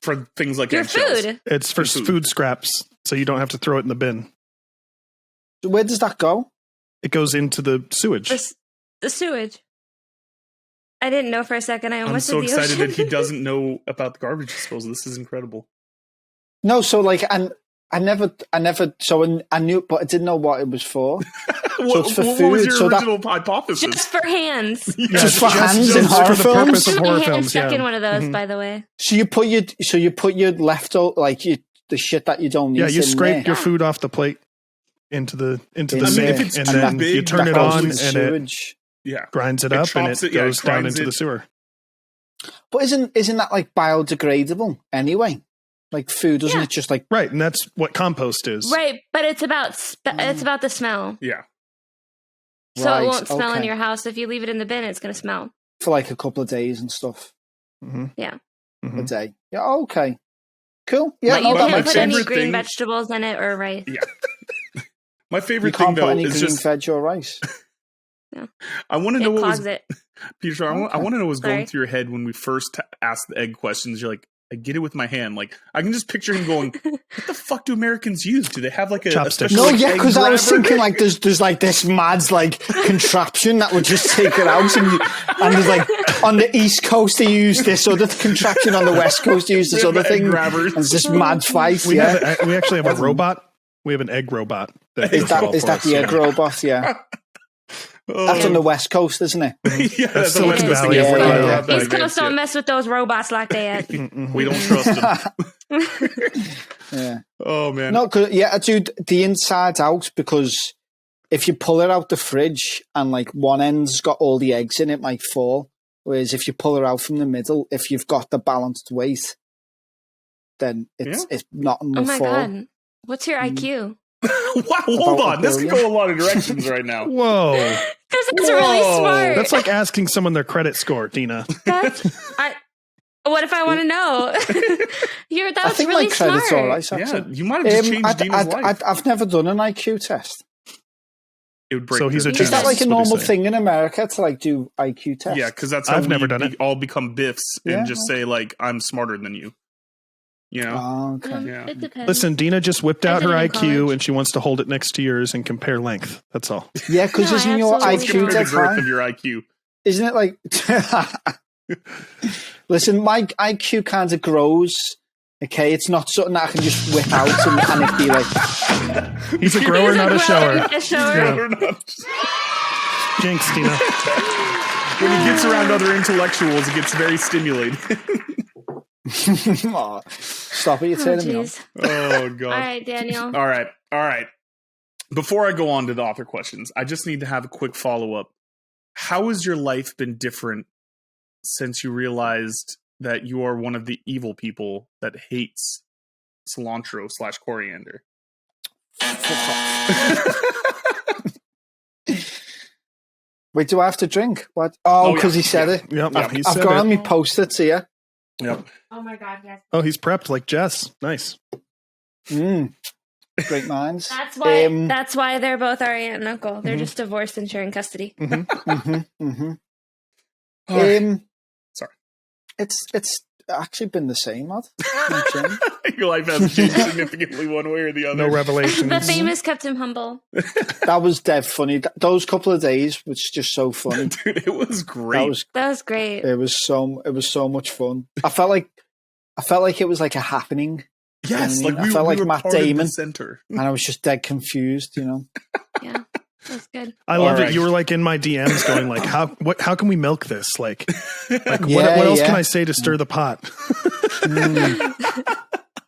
For things like Your eggshells. food. It's for Food. food scraps, so you don't have to throw it in the bin. Where does that go? It goes into the sewage. The sewage. I didn't know for a second. I I'm almost so said the excited ocean. that he doesn't know about the garbage disposal. This is incredible. No, so like, and I never, so I knew, but I didn't know what it was for. What, it's for what was food, your so that- original hypothesis? Just for hands. Just for hands in just horror for the films? purpose of My horror hand films. stuck Yeah. in one of those, Mhm. by the way. So you put your leftover, like the shit that you don't need. Yeah, you in scrape there. your food off the plate into the In sink, there. if it's and too then big, you turn that it goes on in and the it sewage. Yeah. grinds it It up and chops it it, yeah, goes it down grinds into the it. sewer. But isn't that like biodegradable anyway? Like food, doesn't Yeah. it just like Right, and that's what compost is. Right, but it's about it's about the smell. Yeah. So Right, it won't smell in okay. your house. If you leave it in the bin, it's going to smell. for like a couple of days and stuff Mm-hmm. Yeah. a day? Yeah, okay, cool. Yeah, But no, you that can't makes put sense. any favorite green thing- vegetables in it or rice. My You favorite thing, can't put though, any is green just, veg or rice. I want to know It what was, clogs it. Peter, I Okay. want to know what was going Sorry. through your head when we first asked the egg questions. You're like, I get it with my hand. Like, I can just picture him going, what the fuck do Americans use? Do they have like a Chopsticks. special No, like, yeah, egg because I was grabber? thinking like there's like this mad like contraption that would just take it out, and there's like on the East Coast they use this other contraption, on the West Coast they use this We have other egg thing. grabbers. And it's this mad fight. We Yeah, we actually have a robot. We have an egg robot. That is does it all that for us, the egg yeah. robot? Yeah, Oh, that's on the West Coast, isn't it? yeah, that's the Silicon West Coast thing. Valley, Yeah, yeah, we're yeah. not that East advanced Coast don't yet. mess with those robots like that. Mhm. We don't trust them. Yeah. Oh man. No, cause, yeah, dude, the inside out, because if you pull it out the fridge and like one end's got all the eggs in, it might fall. Whereas if you pull it out from the middle, if you've got the balanced weight, then it's not Oh enough my fall. god. What's your IQ? Wow, hold About on. This could $1 go a lot of directions right now. Whoa, Because it's really Whoa. smart. that's like asking someone their credit score, Dina. What if I want to know? I That's think really my credit's smart. all right, Yeah, actually. you might have just changed Dina's life. I've never done an IQ test. It would break So he's the- a Is genius. that like a That's what he's normal saying. thing in America to like do IQ tests? Yeah, because that's how I've never done it. all become biffs and Yeah, just say like, I'm smarter than you. You know? Oh, okay. Yeah. It depends. Listen, Dina just whipped I out her did it in IQ college. and she wants to hold it next to yours and compare length. That's all. Yeah, because No, I isn't your absolutely IQ don't. Compare dead the girth high? of your IQ. Isn't it like? Listen, my IQ kind of grows. Okay, it's not something that I can just whip out and it be like. He's a grower, He's not a shower. A shower. Yeah. Or not. Jinx, Dina. When he gets around other intellectuals, it gets very stimulating. Aw, stop it! You're Oh, turning me on. jeez. Oh god. All right, Daniel. All right. Before I go on to the author questions, I just need to have a quick follow-up. How has your life been different since you realized that you are one of the evil people that hates cilantro/coriander? Wait, do I have to drink? What? Oh, Oh, because yeah. he said it. Yep, Yeah. he I've said got it. on me post-its here. Yep. Oh my god, yes. Oh, he's prepped like Jess. Nice. Great minds. That's why they're both our aunt and uncle. They're just divorced and sharing custody. Sorry. It's actually been the same, lad. Your life hasn't changed significantly one way or the other. No revelations. The famous kept him humble. That was dead funny. Those couple of days was just so funny. Dude, it was great. That was great. It was so much fun. I felt like it was like a happening. Yes, You know what I mean? like we I felt we like were Matt part of the Damon, center. and I was just dead confused. Yeah, that's good. I love All it. right. You were like in my DMs going like, how can we milk this? Like what Yeah, else can yeah. I say to stir the pot?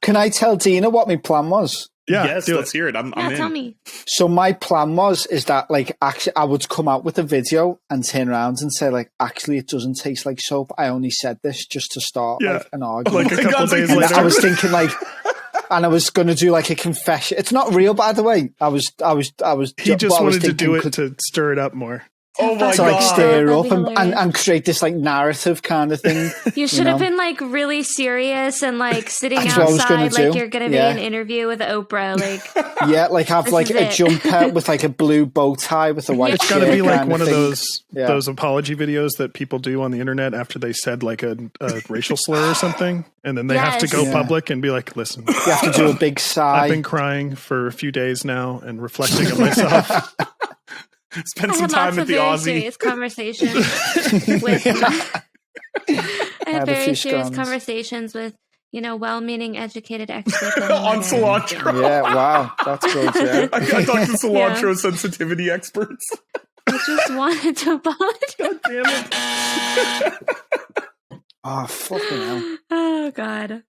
Can I tell Dina what my plan was? Yeah, Yes, do let's hear it. I'm in. Tell me. So my plan is that like actually I would come out with a video and turn around and say like actually it doesn't taste like soap. I only said this just to start Yeah. like an argument. Like a couple days And later. I was thinking like, and I was going to do like a confession. It's not real, by the way. I was. He just what I was wanted to do thinking it to stir it up more. Oh my to like God. stir That'd up be and hilarious. create this like narrative kind of thing. You should have know? been like really serious and like sitting That's what I was gonna outside like do. you're going to be Yeah. in an interview with Oprah. Like, Yeah, like have This like is a it. jumper with like a blue bow tie with a white. It's got to shirt be like kind one of thing. those apology videos that people do on the internet after they said like a racial slur or something, and then they have to Yes. go Yeah. public and be like, "Listen, You have to do a big sigh. I've been crying for a few days now and reflecting on myself." Spend I some had time lots at of the very Aussie. serious conversations with I had Had a very few serious scones. conversations with, well-meaning, educated experts On cilantro. Yeah, wow, that's good. Yeah. I talked to cilantro sensitivity experts. I just wanted to apologize. God damn it. Oh fucking hell! Oh, God.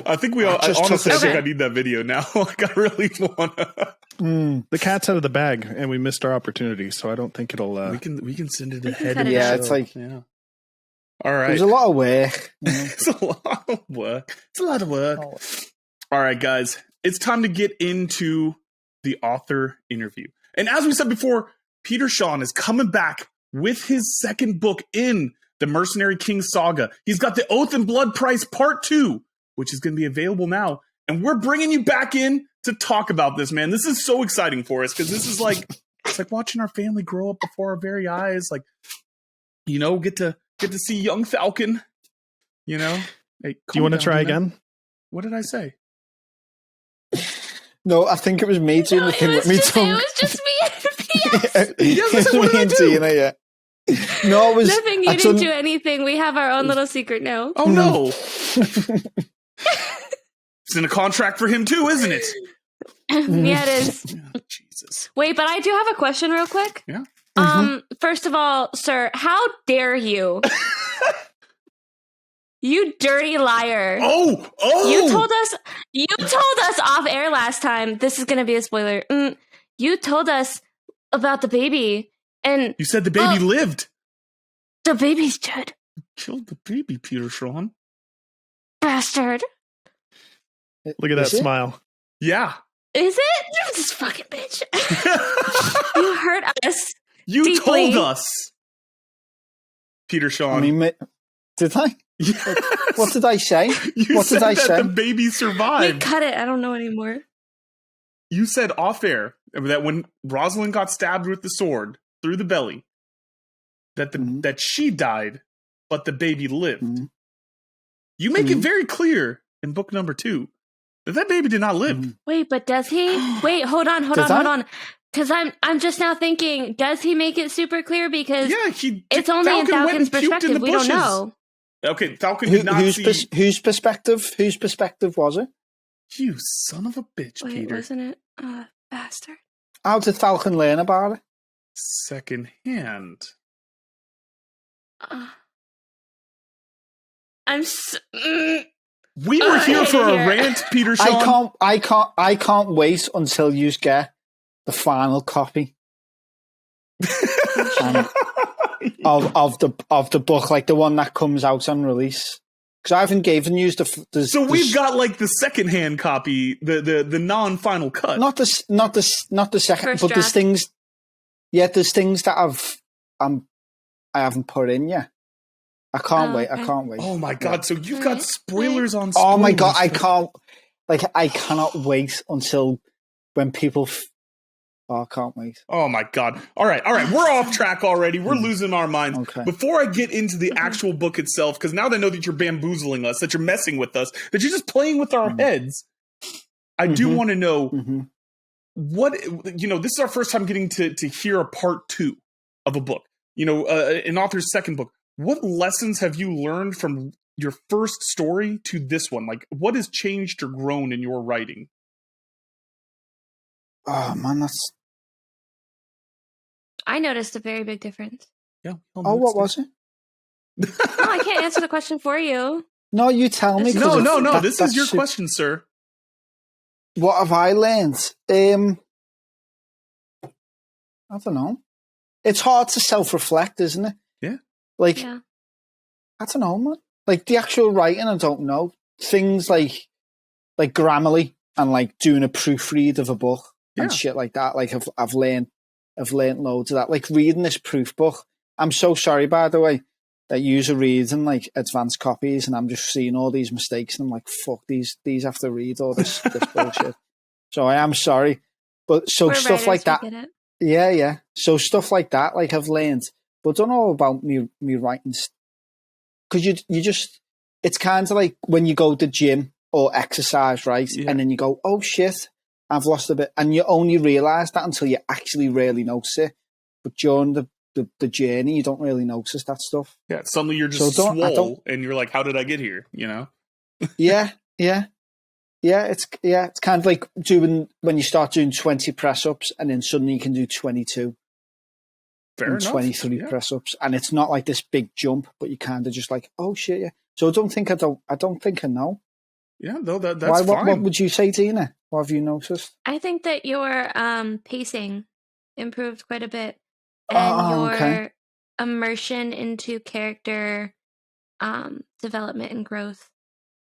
I think we all, I just honestly, I took think it. I need that video now. Like, I really want to. The cat's out of the bag, and we missed our opportunity, so I don't think it'll. We can send it We can ahead cut of it the Yeah, out. it's show. like Yeah. All it right. was a lot of work. It's a lot of work. It's a lot of work. Oh. All right, guys. It's time to get into the author interview. And as we said before, Peter-Shaun is coming back with his second book in the Mercenary King Saga. He's got the Oath and Blood Price Part 2, which is going to be available now. And we're bringing you back in to talk about this, man. This is so exciting for us because this is like, it's like watching our family grow up before our very eyes. Like, get to see young Thalkin, Hey, Do you want to try again? What did I say? No, I think it was me doing the thing with me tongue. It was just me and PS. Yes, I said, what did I and do? Tina, yeah. No, it was Nothing. You I didn't done- do anything. We have our own little secret now. Oh no! It's in a contract for him too, isn't it? Yeah, it is. Oh, Jesus. Wait, but I do have a question real quick. Yeah. First of all, sir, how dare you? You dirty liar. Oh! You told us off air last time. This is going to be a spoiler. You told us about the baby, and You said the baby lived. the baby's dead. Killed the baby, Peter-Shaun. Bastard. Look at that Is it? smile. Yeah. Is it? This fucking bitch. You hurt us. You Deeply. told us, Peter-Shaun. I mean, did I? Yes. What did I say? You What said did I that say? the baby Wait, survived. cut it. I don't know anymore. You said off air that when Rosalind got stabbed with the sword through the belly, that Mhm. that she died, but the baby lived. Mhm. You make it Mhm. very clear in book number 2 that baby did not live. Mhm. Wait, but does he? Wait, hold on. Does I? Because I'm just now thinking, does he make it super clear? Because Yeah, it's only in Falcon went Falcon's and puked in perspective. the We don't bushes. know. Okay, Falcon did not Whose see. whose perspective? Whose perspective was it? You son of a bitch, Wait, Peter. wasn't it? Bastard. How did Falcon learn about it? Second hand. Uh, I'm. We were here for a Here. rant, Peter-Shaun. I can't wait until you get the final copy of the book, like the one that comes out on release. Because I haven't given you the So we've got like the second hand copy, the non-final cut. not the second, First but draft. there's things. Yeah, there's things that I haven't put in yet. I can't Oh, wait. I okay. can't wait. Oh my god! So you've got Alright. spoilers on spoilers. Oh my god! I cannot wait until when people. I can't wait. Oh my god! All right. We're off track already. We're losing our minds. Okay. Before I get into the actual book itself, because now they know that you're bamboozling us, that you're messing with us, that you're just playing with our heads. I do Mhm. want to know Mhm. what This is our first time getting to hear a part 2 of a book. An author's second book. What lessons have you learned from your first story to this one? Like, what has changed or grown in your writing? Oh man, I noticed a very big difference. Yeah. What was it? No, I can't answer the question for you. No, you tell me. No. This is your question, sir. What have I learned? I don't know. It's hard to self-reflect, isn't it? Yeah. I don't know, man. Like the actual writing, I don't know. Things like Grammarly and like doing a proofread of a book and shit like that. Like I've learned loads of that. Like reading this proof book. I'm so sorry, by the way, that you're reading like advanced copies and I'm just seeing all these mistakes and I'm like, fuck, these have to read all this bullshit. So I am sorry. But We're stuff writers, like that. we get it. Yeah. So stuff like that, like I've learned. But I don't know about me writing. Because you just, it's kind of like when you go to the gym or exercise, right? Yeah. And then you go, oh shit, I've lost a bit. And you only realise that until you actually really notice it. But during the journey, you don't really notice that stuff. Yeah, suddenly you're just swole and you're like, how did I get here? You know? Yeah. It's kind of like when you start doing 20 press-ups and then suddenly you can do 22. Fair enough. 23 press-ups. And it's not like this big jump, but you kind of just like, oh shit, yeah. So I don't think I know. Yeah, though that's fine. What would you say, Tina? What have you noticed? I think that your pacing improved quite a bit. And your immersion into character development and growth.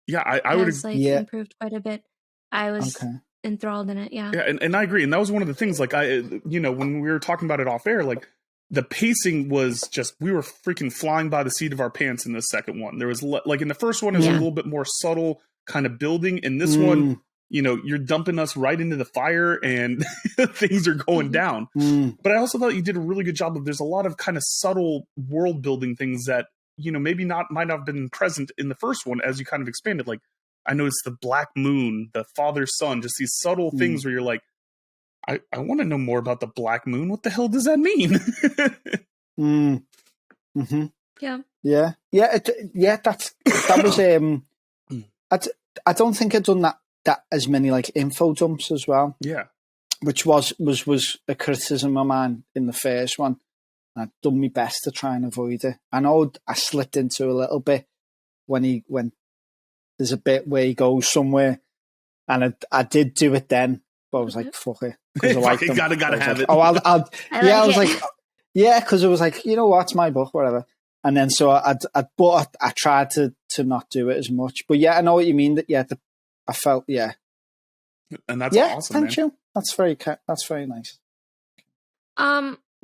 Yeah, I would improved quite a bit. I was enthralled in it. Yeah, and I agree. And that was one of the things. Like when we were talking about it off air, like the pacing was just we were freaking flying by the seat of our pants in the second one. There was like in the first one, it was a little bit more subtle kind of building. In this one, you're dumping us right into the fire and things are going down. But I also thought you did a really good job of there's a lot of kind of subtle world building things that, maybe might not have been present in the first one as you kind of expanded. Like I noticed the black moon, the father-son, just these subtle things where you're like, I want to know more about the black moon. What the hell does that mean? Mm-hmm. Yeah. That was I don't think I'd done that as many like info dumps as well. Yeah. Which was a criticism of mine in the first one. I'd done my best to try and avoid it. I know I slipped into a little bit when there's a bit where he goes somewhere, and I did do it then, but I was like, fuck it, because I like them. Gotta have it. Oh, I was like, yeah, because it was like, you know what, it's my book, whatever. And then so I tried to not do it as much, but yeah, I know what you mean. That I felt and that's awesome. Thank you. That's very nice.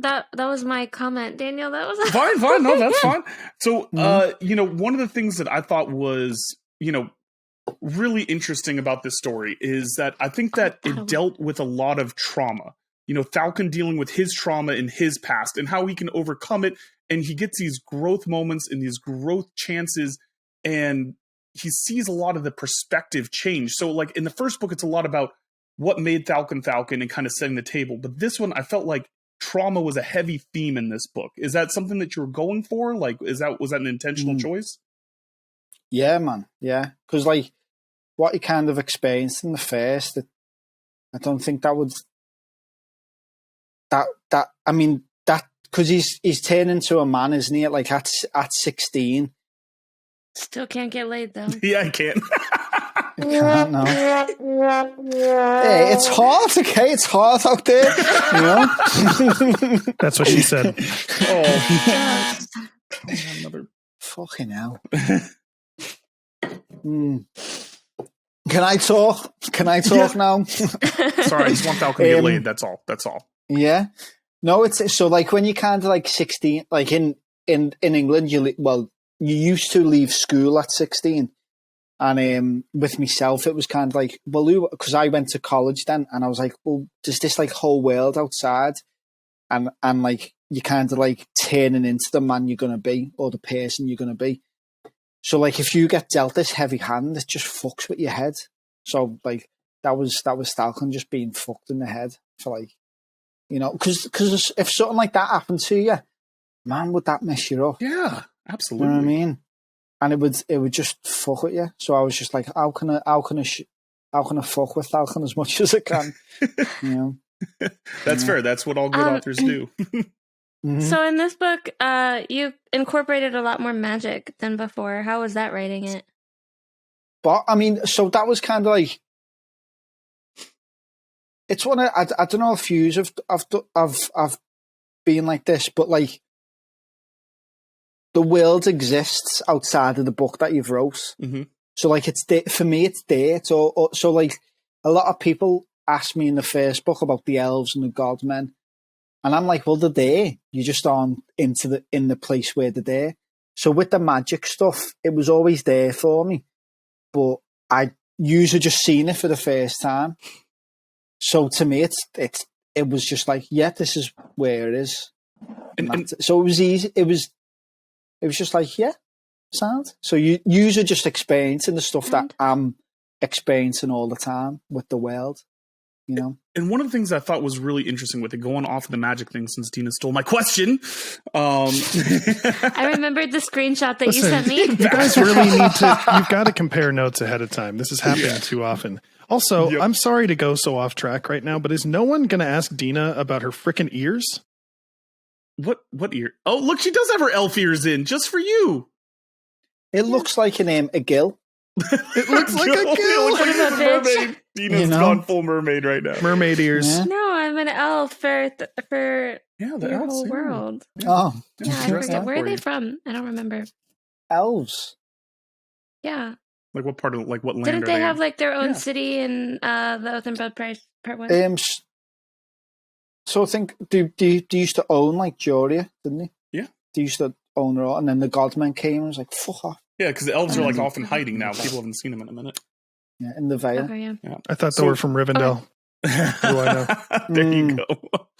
That was my comment, Daniel. That was fine. No, that's fine. So, one of the things that I thought was, really interesting about this story is that I think that it dealt with a lot of trauma. Thalkin dealing with his trauma in his past and how he can overcome it. And he gets these growth moments and these growth chances, and he sees a lot of the perspective change. So like in the first book, it's a lot about what made Thalkin and kind of setting the table. But this one, I felt like trauma was a heavy theme in this book. Is that something that you were going for? Like, was that an intentional choice? Yeah, man. Yeah. Because like what he kind of experienced in the first, I don't think that would, because he's turned into a man, isn't he? Like at 16. Still can't get laid though. Yeah, I can't. You can't, no. Hey, it's hard, okay? It's hard out there, That's what she said. Another fucking hell. Can I talk? Now? Sorry, I just want Thalkin to get laid. That's all. Yeah. No, it's so like when you kind of like 16, like in England, you used to leave school at 16. And with myself, it was kind of like, well, because I went to college then, and I was like, well, there's this like whole world outside, and like you kind of like turning into the man you're gonna be or the person you're gonna be. So like if you get dealt this heavy hand, it just fucks with your head. So like that was Thalkin just being fucked in the head for like, because if something like that happened to you, man, would that mess you up? Yeah, absolutely. You know what I mean? and it would just fuck with you. So I was just like, how can I fuck with Thalkin as much as I can? You know, That's fair. That's what all good authors do. Mm-hmm. So in this book, you incorporated a lot more magic than before. How was that writing it? But I mean, so that was kind of like, it's one of, I don't know if yous have been like this, but like the world exists outside of the book that you've wrote. Mm-hmm. So like it's there, for me, it's there. So like a lot of people ask me in the first book about the elves and the godmen, and I'm like, well, they're there. You just aren't in the place where they're there. So with the magic stuff, it was always there for me, but I usually just seen it for the first time. So to me, it was just like, yeah, this is where it is. So it was easy. It was just like, yeah, sound. So you are just experiencing the stuff that I'm experiencing all the time with the world, you know. And one of the things I thought was really interesting with it, going off of the magic thing, since Dina stole my question. I remembered the screenshot that you sent me. You guys really need to. You've got to compare notes ahead of time. This is happening too often. Also, I'm sorry to go so off track right now, but is no one going to ask Dina about her frickin' ears? What ear? Oh, look, she does have her elf ears in, just for you. It looks like a gill. It looks like a gill. What about a mermaid? Dina's gone full mermaid right now. Mermaid ears. Yeah. No, I'm an elf for the your elves, whole world. Oh, Yeah, I forget. Where are they from? I don't remember. elves. Yeah. Like what part of what land? Didn't are they in? have like their own city in the Oath and Blood Part 1? So I think they used to own like Joria, didn't they? Yeah. They used to own her, and then the godmen came and was like, fuck off. Yeah, because the elves are like off in hiding now. People haven't seen them in a minute. Yeah, in the Vale. Okay, yeah. I thought they were from Rivendell. There you go.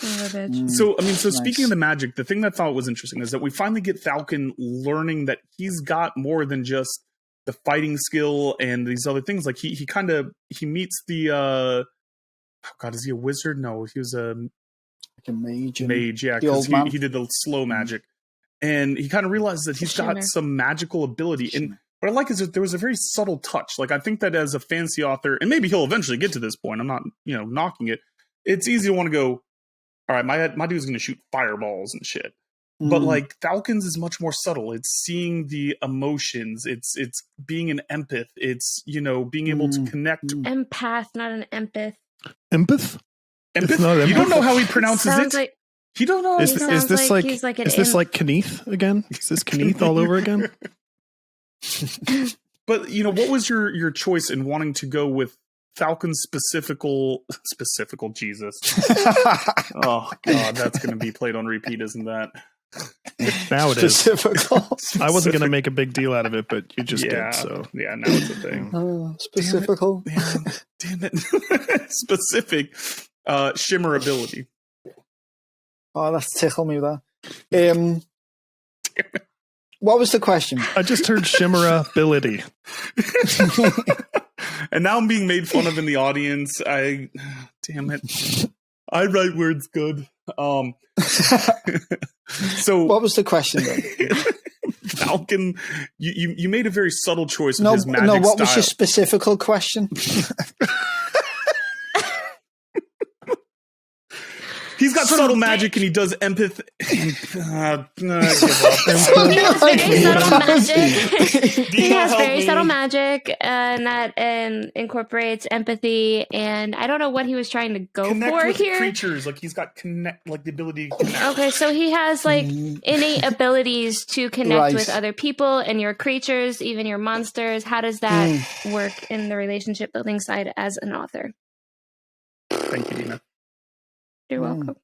Bitch. So, I mean, Nice. speaking of the magic, the thing that I thought was interesting is that we finally get Thalkin learning that he's got more than just the fighting skill and these other things. Like he meets the oh god, is he a wizard? No, he was a Like a mage. mage. Yeah, the old because man. he did the slow magic, and he kind of realizes that he's got some magical ability. And what I like is that there was a very subtle touch. Like I think that as a fantasy author, and maybe he'll eventually get to this point. I'm not knocking it. It's easy to want to go, all right, my dude's going to shoot fireballs and shit. But like Thalkin's is much more subtle. It's seeing the emotions. It's being an empath. It's being able to connect. Empath, not an empath. Empath? Empath? You don't know how he pronounces Sounds it. like You don't know. Is this like he's like an is this imp. like Kneath again? Is this Kneath all over again? But what was your choice in wanting to go with Thalkin's specifical Jesus? Oh god, that's going to be played on repeat, isn't that? Now it is. Specifical. I wasn't going to make a big deal out of it, but you just Yeah, did. So yeah, now it's a thing. Specifical. Damn it. Specific shimmer ability. Oh, that's tickle me that. What was the question? I just heard shimmerability. And now I'm being made fun of in the audience. Damn it. I write words good. So What was the question then? Thalkin, you made a very subtle choice with his magic what style. was your specifical question? He's got subtle magic and he does empath. I give up. He has very subtle magic, and that incorporates empathy. And I don't know what he was trying to go Connect for with here. creatures, like he's got the ability to connect. Okay, so he has like innate abilities to connect Right. with other people and your creatures, even your monsters. How does that work in the relationship building side as an author? Thank you, Dina. You're welcome.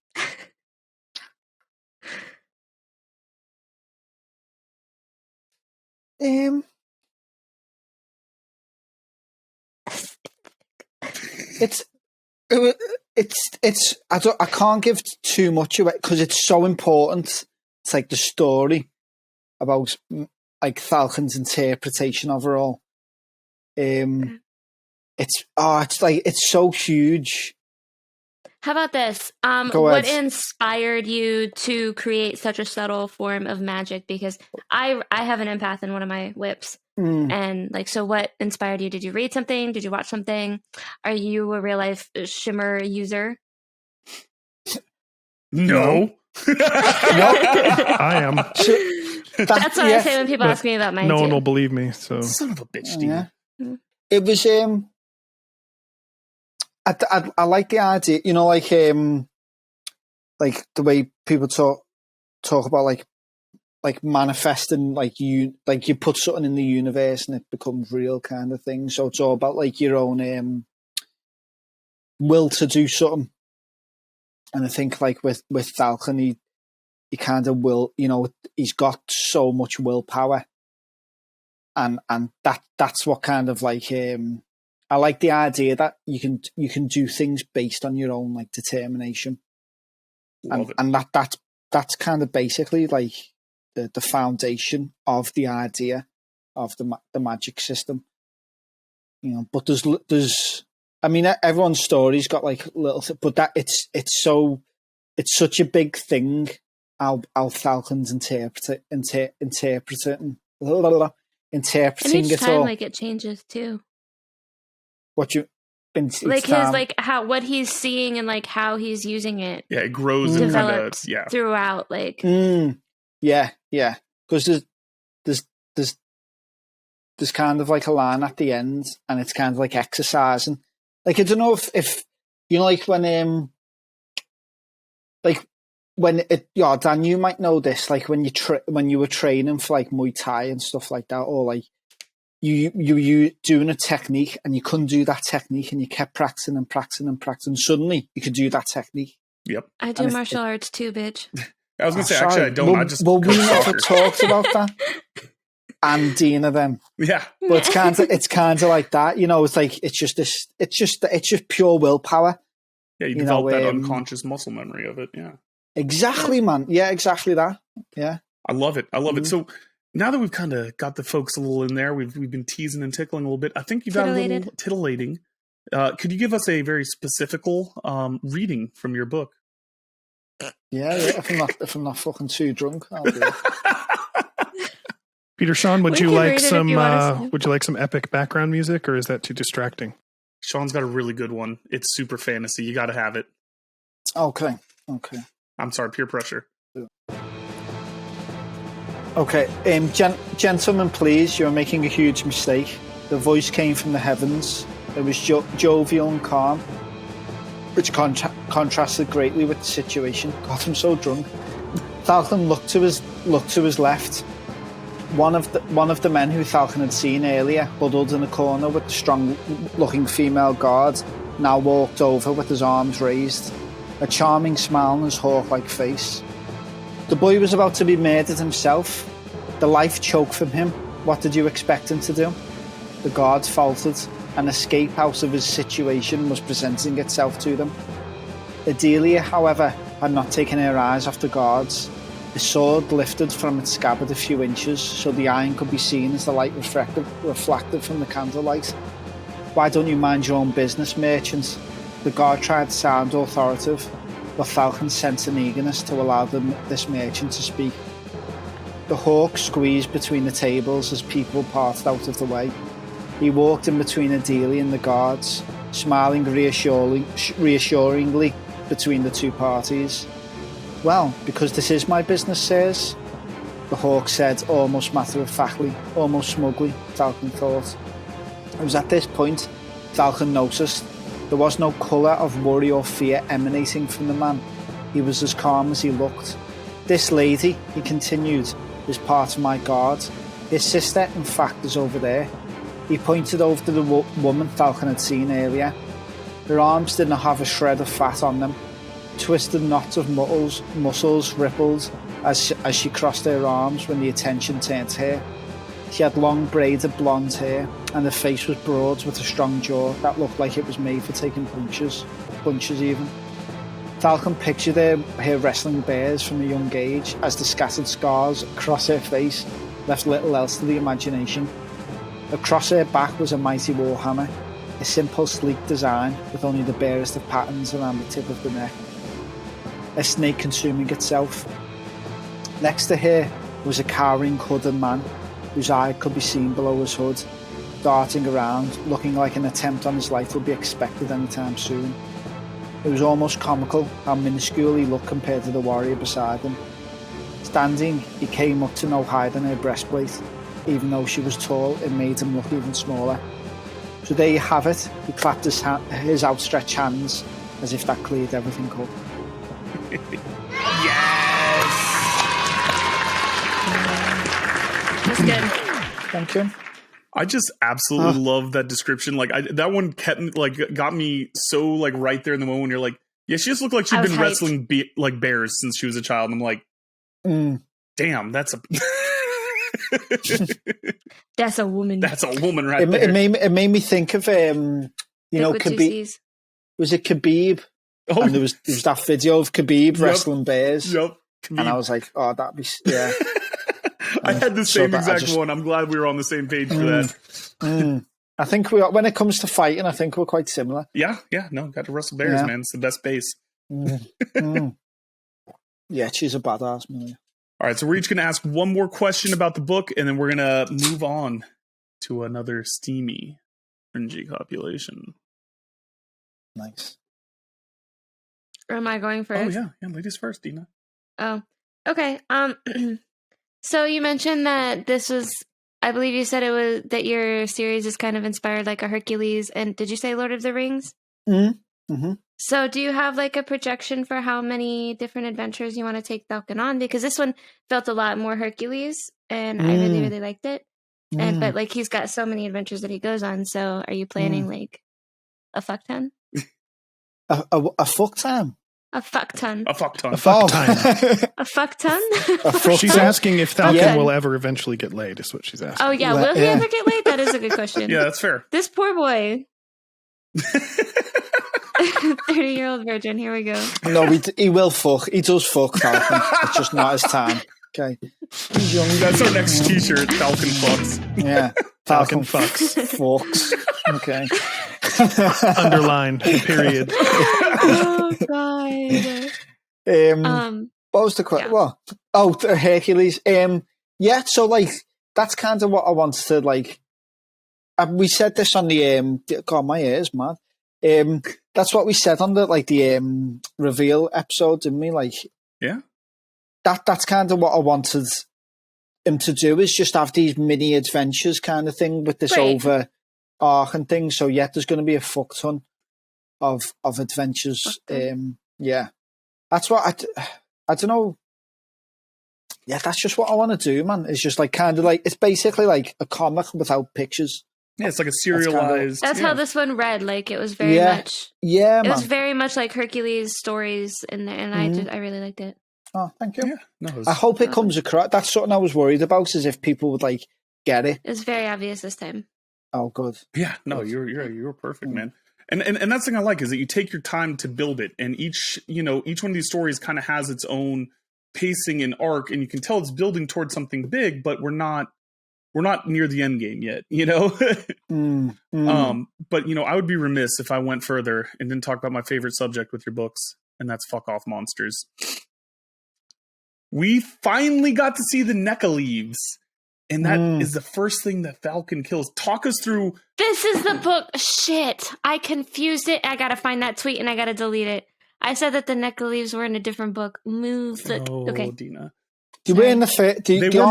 I can't give too much of it because it's so important. It's like the story about like Thalkin's interpretation of it all. It's so huge. How about this? Go What ahead. inspired you to create such a subtle form of magic? Because I have an empath in one of my whips. And like, so what inspired you? Did you read something? Did you watch something? Are you a real life shimmer user? No. I am. That's what I say when people ask me about mine. No too. one will believe me. So Son of a bitch, Dean. Yeah. It was I like the idea, you know, like the way people talk about like manifesting, like you put something in the universe and it becomes real kind of thing. So it's all about like your own will to do something. And I think like with Thalkining, he kind of will, you know, he's got so much willpower, and that's what kind of like I like the idea that you can do things based on your own like determination, and that's kind of basically like the foundation of the idea of the magic system, you know. But there's I mean, everyone's story's got like little, but that it's such a big thing. How Thalkining's interpreting and each it time, all. like it changes too. What you like his like how what he's seeing and like how he's using it. Yeah, it grows and develops throughout. Like yeah, because there's kind of like a line at the end, and it's kind of like exercising. Like I don't know if you know, like when Dan, you might know this. Like when you were training for like Muay Thai and stuff like that, or like you doing a technique and you couldn't do that technique, and you kept practicing and practicing and practicing. Suddenly, you could do that technique. Yep. I do martial arts too, bitch. I was gonna say, actually, I don't. We never talked about that. And Dina then. Yeah. But it's kind of like that, you know. It's like it's just pure willpower. Yeah, you develop that unconscious muscle memory of it. Yeah. Exactly, man. Yeah, exactly that. Yeah. I love it. So now that we've kind of got the folks a little in there, we've been teasing and tickling a little bit. I think you've got a little titillating. Could you give us a very specifical reading from your book? Yeah. If I'm not fucking too drunk, I'll do it. Peter-Shaun, would you like some epic background music, or is that too distracting? Sean's got a really good one. It's super fantasy. You got to have it. Okay. I'm sorry, peer pressure. Okay, gentlemen, please, you're making a huge mistake. The voice came from the heavens. It was jovial and calm, which contrasted greatly with the situation. God, I'm so drunk. Thalkining looked to his left. One of the men who Thalkining had seen earlier, huddled in a corner with the strong-looking female guard, now walked over with his arms raised, a charming smile on his hawk-like face. The boy was about to be murdered himself. The life choked from him. What did you expect him to do? The guard faltered. An escape out of his situation was presenting itself to them. Adelia, however, had not taken her eyes off the guards. The sword lifted from its scabbard a few inches, so the iron could be seen as the light reflected from the candlelight. Why don't you mind your own business, merchant? The guard tried to sound authoritative, but Thalkining sensed an eagerness to allow this merchant to speak. The hawk squeezed between the tables as people parted out of the way. He walked in between Adelia and the guards, smiling reassuringly between the two parties. Well, because this is my business, sirs, the hawk said, almost matter-of-factly, almost smugly, Thalkining thought. It was at this point Thalkining noticed there was no colour of worry or fear emanating from the man. He was as calm as he looked. This lady, he continued, is part of my guard. His sister, in fact, is over there. He pointed over to the woman Thalkining had seen earlier. Her arms did not have a shred of fat on them. Twisted knots of muscles rippled as she crossed her arms when the attention turned to her. She had long braided blonde hair, and her face was broad with a strong jaw that looked like it was made for taking punches even. Thalkining pictured her wrestling bears from a young age, as the scattered scars across her face left little else to the imagination. Across her back was a mighty warhammer. A simple, sleek design with only the barest of patterns around the tip of the neck. A snake consuming itself. Next to her was a cowering hooded man whose eye could be seen below his hood, darting around, looking like an attempt on his life would be expected anytime soon. It was almost comical how minuscule he looked compared to the warrior beside him. Standing, he came up to no higher than her breastplate. Even though she was tall, it made him look even smaller. So there you have it. He clapped his outstretched hands as if that cleared everything up. Yes! That's good. Thank you. I just absolutely love that description. Like that one got me so like right there in the moment when you're like, yeah, she just looked like she'd been wrestling like bears since she was a child. And I'm like, damn, that's a that's a woman. That's a woman right there. It made me think of Khabib. Was it Khabib? Oh, and there was that video of Khabib wrestling bears. Yep. Khabib. And I was like, oh, that'd be I had the same exact one. I'm glad we were on the same page for that. I think when it comes to fighting, I think we're quite similar. Yeah. No, got to wrestle bears, man. It's the best base. Yeah, she's a badass, man. All right, so we're each going to ask one more question about the book, and then we're going to move on to another steamy Cringey Copulation. Nice. Or am I going first? Oh, yeah, ladies first, Dina. Oh, okay. So you mentioned that this was, I believe you said it was, that your series is kind of inspired like a Hercules, and did you say Lord of the Rings? Mm-hmm. So do you have like a projection for how many different adventures you want to take Thalkin on? Because this one felt a lot more Hercules, and I really, really liked it. But like he's got so many adventures that he goes on. So are you planning like a fuck ton? A fuck ton? A fuck ton. A fuck ton. A fuck ton. A fuck ton? She's asking if Thalkin will ever eventually get laid, is what she's asking. Oh, yeah. Will he ever get laid? That is a good question. Yeah, that's fair. This poor boy. 30-year-old virgin. Here we go. No, he will fuck. He does fuck, Thalkin. It's just not his time. Okay. He's young. That's our next t-shirt. Thalkin fucks. Yeah. Thalkin fucks. Fucks. Okay. Underline. Period. Oh, God. What was the question? What? Oh, Hercules. Yeah, so like that's kind of what I wanted to like. We said this on the God, my ears, man. That's what we said on the reveal episode, didn't we? Like, yeah. That's kind of what I wanted him to do, is just have these mini adventures kind of thing with this over arc and thing. So yeah, there's going to be a fuck ton of adventures. Yeah, that's what I don't know. Yeah, that's just what I want to do, man. It's just like kind of like, it's basically like a comic without pictures. Yeah, it's like a serialized. That's how this one read. Like it was very much. Yeah, it was very much like Hercules stories in there, and I really liked it. Oh, thank you. Yeah, no, I hope it comes across. That's something I was worried about, is if people would like get it. It was very obvious this time. Oh, good. Yeah, no, you're perfect, man. And that's the thing I like, is that you take your time to build it, and each one of these stories kind of has its own pacing and arc, and you can tell it's building towards something big, but we're not near the end game yet, you know? But I would be remiss if I went further and didn't talk about my favorite subject with your books, and that's fuck off monsters. We finally got to see the Neca leaves, and that is the first thing that Thalkin kills. Talk us through. This is the book. Shit. I confused it. I gotta find that tweet and I gotta delete it. I said that the Neca leaves were in a different book. Okay. Dina. They were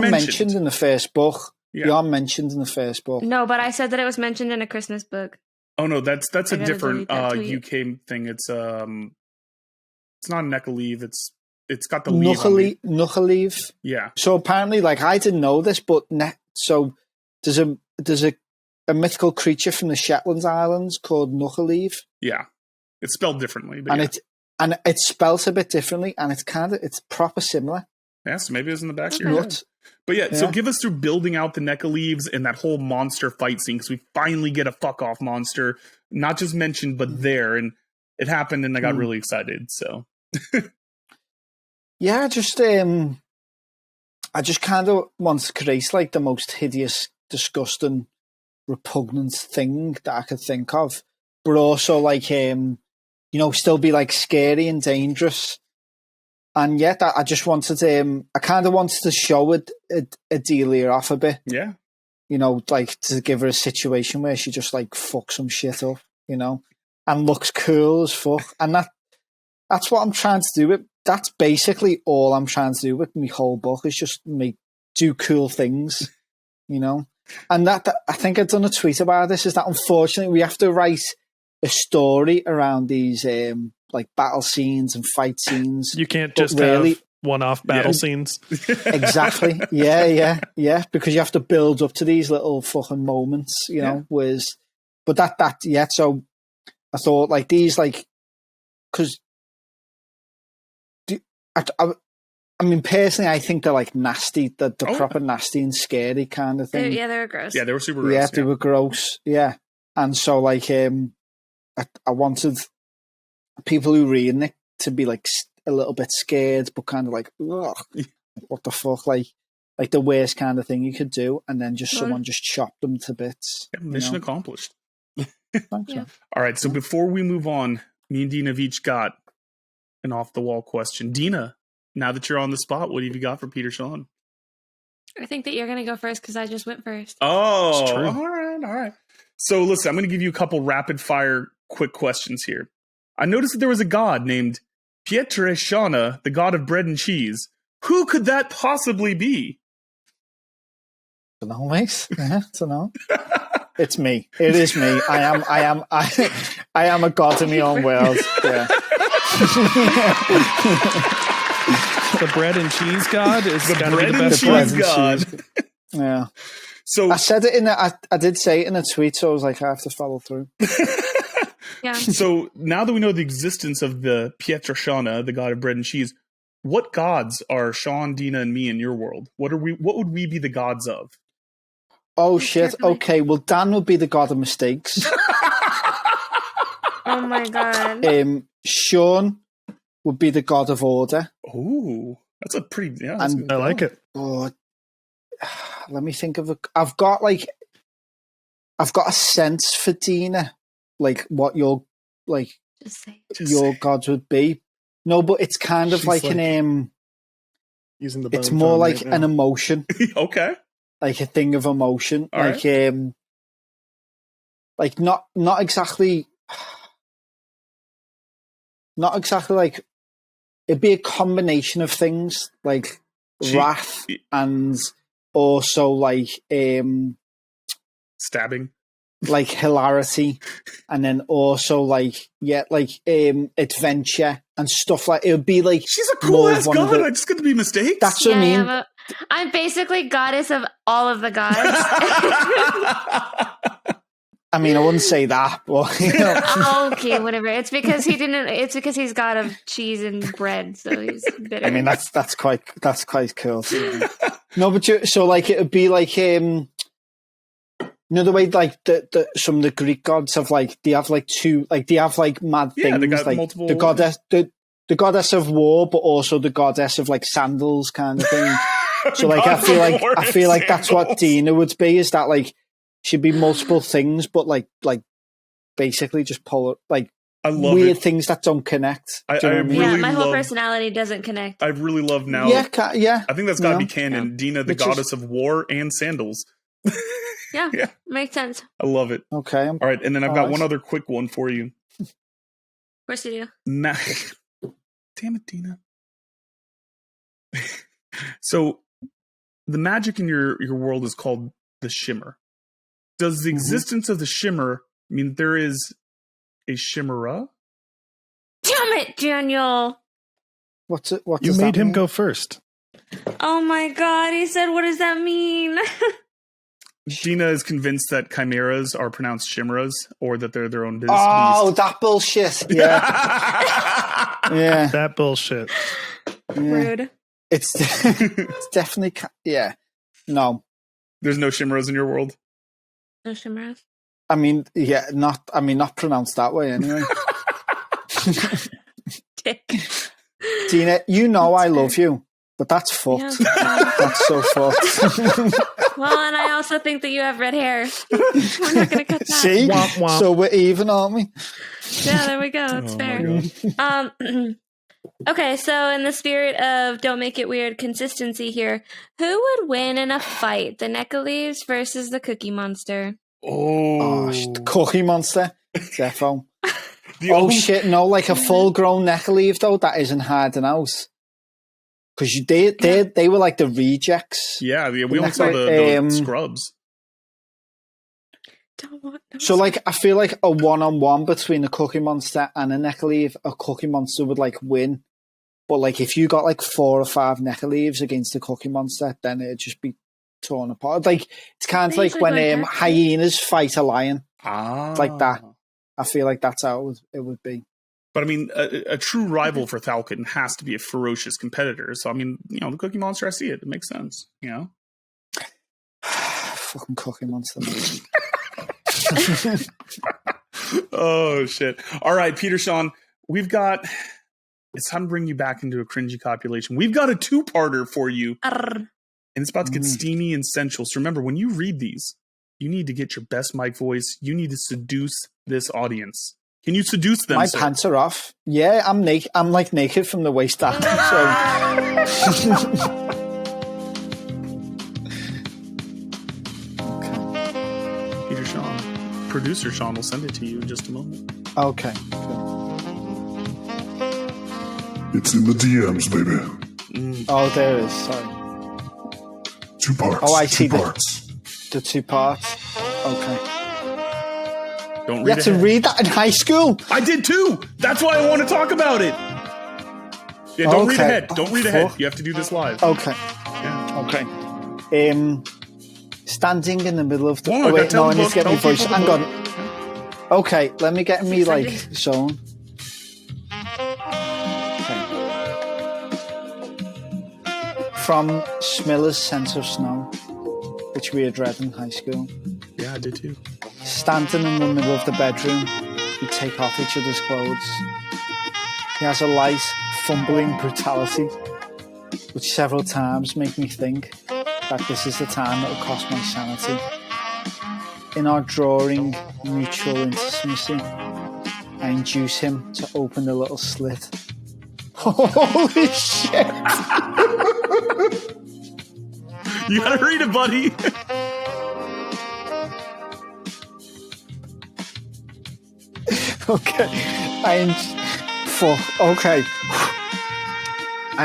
mentioned in the first book. Yeah. They are mentioned in the first book. No, but I said that it was mentioned in a Christmas book. Oh no, that's a different UK thing. It's not a Neca leaf. It's got the Nucha leaf. Yeah. So apparently, like, I didn't know this, but so there's a mythical creature from the Shetland Islands called Nucha leaf. Yeah, it's spelled differently, but it's spelled a bit differently, and it's proper similar. Yeah, so maybe it was in the back of your head. But yeah, so give us through building out the Neca leaves and that whole monster fight scene, because we finally get a fuck off monster, not just mentioned, but there, and it happened, and I got really excited. So. Yeah, I just kind of want to create like the most hideous, disgusting repugnant thing that I could think of, but also like still be like scary and dangerous. And yet, I just wanted I kind of wanted to show Adelia off a bit. Yeah. Like to give her a situation where she just like fucks some shit up, and looks cool as fuck. And that's what I'm trying to do. That's basically all I'm trying to do with my whole book is just do cool things, And that I think I've done a tweet about this, is that unfortunately we have to write a story around these like battle scenes and fight scenes. You can't just have one-off battle scenes. Exactly. Yeah. Because you have to build up to these little fucking moments, but so I thought like these, like, because I mean, personally, I think they're like nasty, the proper nasty and scary kind of thing. They were gross. Yeah, they were super gross. Yeah, they were gross. Yeah. And so like, I wanted people who read it to be like a little bit scared, but kind of like, ugh, what the fuck, like the worst kind of thing you could do, and then just someone just chop them to bits. Yeah, mission accomplished. Thanks. Yeah. All right, so before we move on, me and Dina have each got an off the wall question. Dina, now that you're on the spot, what have you got for Peter-Shaun? I think that you're going to go first because I just went first. Oh, it's true. All right. So listen, I'm going to give you a couple rapid fire quick questions here. I noticed that there was a god named Peter-Shaun, the god of bread and cheese. Who could that possibly be? I don't know, mate. I don't know. It's me. It is me. I am a god in my own world. Yeah. The bread and cheese god is The gotta be bread the and best cheese one. god. Yeah. So I said it I did say it in a tweet, so I was like, I have to follow through. Yeah. So now that we know the existence of the Peter-Shaun, the god of bread and cheese, what gods are Sean, Dina, and me in your world? What would we be the gods of? Oh shit! Okay, well Dan would be the god of mistakes. Oh my god. Sean would be the god of order. Ooh, that's a pretty. Yeah, And I like it. Oh, let me think of I've got a sense for Dina, like what your Just say. your gods would be. No, but it's kind of She's like like an Using the It's bone more phone like right now. an emotion, Okay. like a thing of emotion, All like not exactly like it'd be a combination of things like wrath and also like Stabbing. like hilarity, and then also like adventure and stuff. Like it would be like She's a cool ass god. I just get to be mistakes. That's what I mean. I'm basically goddess of all of the gods. I mean, I wouldn't say that, but Okay, whatever. It's because he's god of cheese and bread, so he's bitter. I mean that's quite cool. No, but so like it would be like the way like the some of the Greek gods have like they have like mad things. They got like multiple. the goddess of war, but also the goddess of like sandals kind of thing. So like I feel like that's what Dina would be. Is that like she'd be multiple things, but like basically just like I love weird it. things that don't connect. Do you know what I mean? Yeah, really my whole love- personality doesn't connect. I really love now. Yeah. I think that's got to be Yeah. canon. Dina, the Which is- goddess of war and sandals. Yeah, Yeah. makes sense. I love it. Okay. All right, and then I've got Alright. one other quick one for you. Of course you do. Damn it, Dina. So the magic in your world is called the shimmer. Does the existence of the shimmer mean there is a shimmerer? Damn it, Daniel! What's it? What You does made that him mean? go first. Oh my god, he said, what does that mean? Dina is convinced that chimeras are pronounced chimeras, or that they're their own business. Oh, that bullshit. Yeah. Yeah. That bullshit. Yeah. Rude. It's definitely yeah. No. There's no chimeras in your world. No shimmers. I mean, yeah, not pronounced that way anyway. Dick. Tina, you know I love you, but that's fucked. Yeah. That's so fucked. Well, and I also think that you have red hair. We're not going to cut that. See? Womp, womp. So we're even, aren't we? Yeah, there we go. That's fair. Okay, so in the spirit of don't make it weird consistency here, who would win in a fight? The Neckaleaves versus the Cookie Monster? Oh, the Cookie Monster. Defo. The Shit, no, like a full-grown Neckaleaf, though, that isn't hiding out. Because they were like the rejects. Yeah, we only saw the scrubs. So, like, I feel like a one-on-one between a Cookie Monster and a Neckaleaf, a Cookie Monster would, like, win. But, like, if you got, like, 4 or 5 Neckaleaves against a Cookie Monster, then it'd just be torn apart. Like, it's kind of like when hyenas fight a lion. Like that. I feel like that's how it would be. But, I mean, a true rival for Thalkin has to be a ferocious competitor. So, I mean, you know, the Cookie Monster, I see it. It makes sense, you know? Fucking Cookie Monster. Oh, shit. All right, Peter-Shaun, it's time to bring you back into a cringy copulation. We've got a 2-parter for you. And it's about to get steamy and sensual. So remember, when you read these, you need to get your best mic voice. You need to seduce this audience. Can you seduce them? My pants are off. Yeah, I'm naked. I'm like naked from the waist down. So. Peter-Shaun, producer Sean will send it to you in just a moment. Okay. It's in the DMs, baby. Oh, there it is. Sorry. 2 parts. Oh, I see the 2 parts. Okay. Don't read You had to read that in high school? I did too. That's why I want to talk about it. Yeah, don't read ahead. Don't read ahead. You have to do this live. Okay. Yeah. Okay. Standing in the middle of the... I need to get my voice. Hang on. Okay, let me get me, like, zone. Okay. From Smiller's Sense of Snow, which we had read in high school. Yeah, I did too. Standing in the middle of the bedroom, we take off each other's clothes. He has a light, fumbling brutality, which several times make me think that this is the time that will cost my sanity. In our drawing mutual intimacy, I induce him to open the little slit. Holy shit! You gotta read it, buddy. Okay. I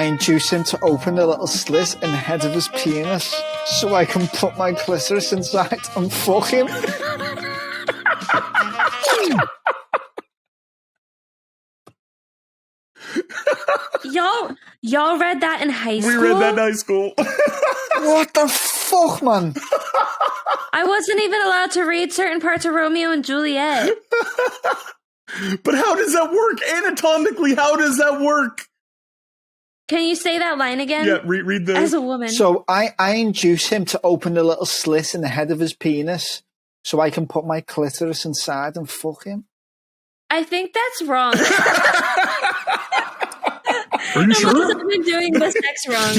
induce him to open the little slit in the head of his penis so I can put my clitoris inside and fuck him. Y'all read that in high school? We read that in high school. What the fuck, man? I wasn't even allowed to read certain parts of Romeo and Juliet. But how does that work? Anatomically, how does that work? Can you say that line again? Yeah, read the... As a woman. So I induce him to open the little slit in the head of his penis so I can put my clitoris inside and fuck him. I think that's wrong. Are you sure? I've been doing the sex wrong.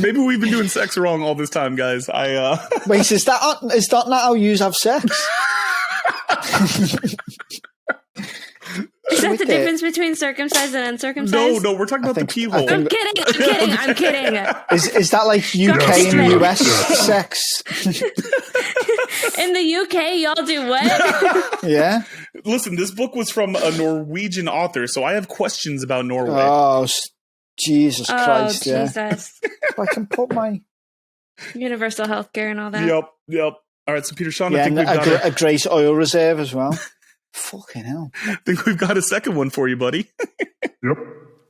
Maybe we've been doing sex wrong all this time, guys. Wait, is that not how you have sex? Is that the difference between circumcised and uncircumcised? No, we're talking about the keyhole. I'm kidding. Is that like UK and US sex? In the UK, y'all do what? Yeah. Listen, this book was from a Norwegian author, so I have questions about Norway. Oh, Jesus Christ! Oh, Jesus. I can put my universal healthcare and all that. Yep. All right, so Peter-Shaun, yeah, I think we've got a great oil reserve as well. Fucking hell! I think we've got a second one for you, buddy. Yep.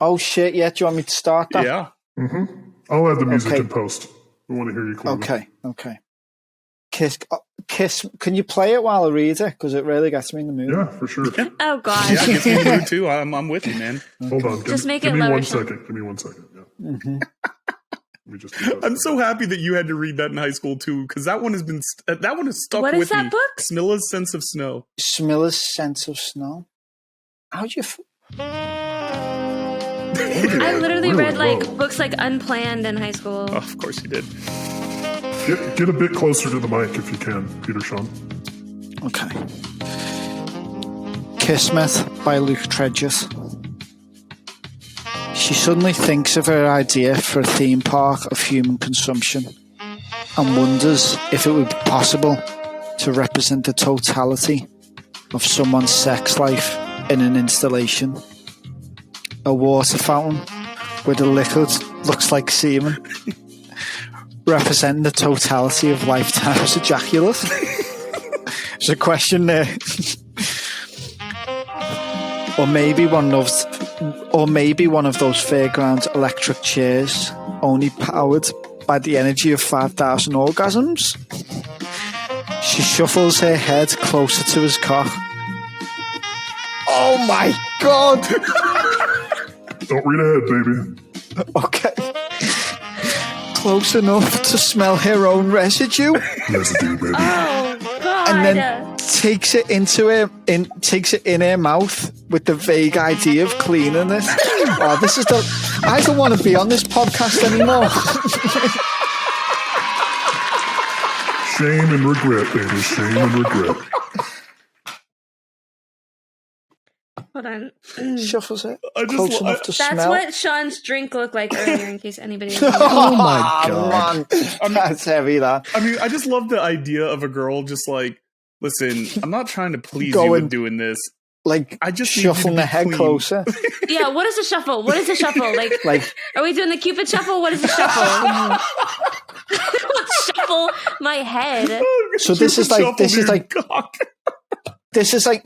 Oh shit! Yeah, do you want me to start that? Yeah. Mm-hmm. I'll add the music in post. We want to hear you clearly. Okay. Kiss. Can you play it while I read it? Because it really gets me in the mood. Yeah, for sure. Oh God. Yeah, it gets me in the mood too. I'm with you, man. Hold on. Just make give it me lower. 1 second. Give me 1 second. Yeah. Mm-hmm. Let me just do that. I'm so happy that you had to read that in high school too, because that one has been stuck What with is that me. book? Smilla's Sense of Snow. Smilla's Sense of Snow. How'd you? I literally Really read like low. books like Unplanned in high school. Oh, of course you did. Get a bit closer to the mic if you can, Peter-Shaun. Okay. Kismet by Luke Tredget. She suddenly thinks of her idea for a theme park of human consumption and wonders if it would be possible to represent the totality of someone's sex life in an installation. A water fountain where the liquid looks like semen, representing the totality of lifetime's ejaculate. There's a question there. Or maybe one of those fairground electric chairs, only powered by the energy of 5,000 orgasms. She shuffles her head closer to his cock. Oh my god! Don't read ahead, baby. Okay. Close enough to smell her own residue. Residue, baby. Oh god! And then takes it in her mouth with the vague idea of cleaning it. Oh, I don't want to be on this podcast anymore. Shame and regret, baby. Shame and regret. Hold on. Shuffles it close enough to smell. That's what Sean's drink looked like earlier, in case anybody. Oh my god, man. That's heavy. That. I mean, I just love the idea of a girl just like, listen, I'm not trying to please you with doing this. Like, I just shuffling the head clean. closer. Yeah, what is the shuffle? What is the shuffle? Like, are we doing the Cupid shuffle? What is the shuffle? Shuffle my head. So this is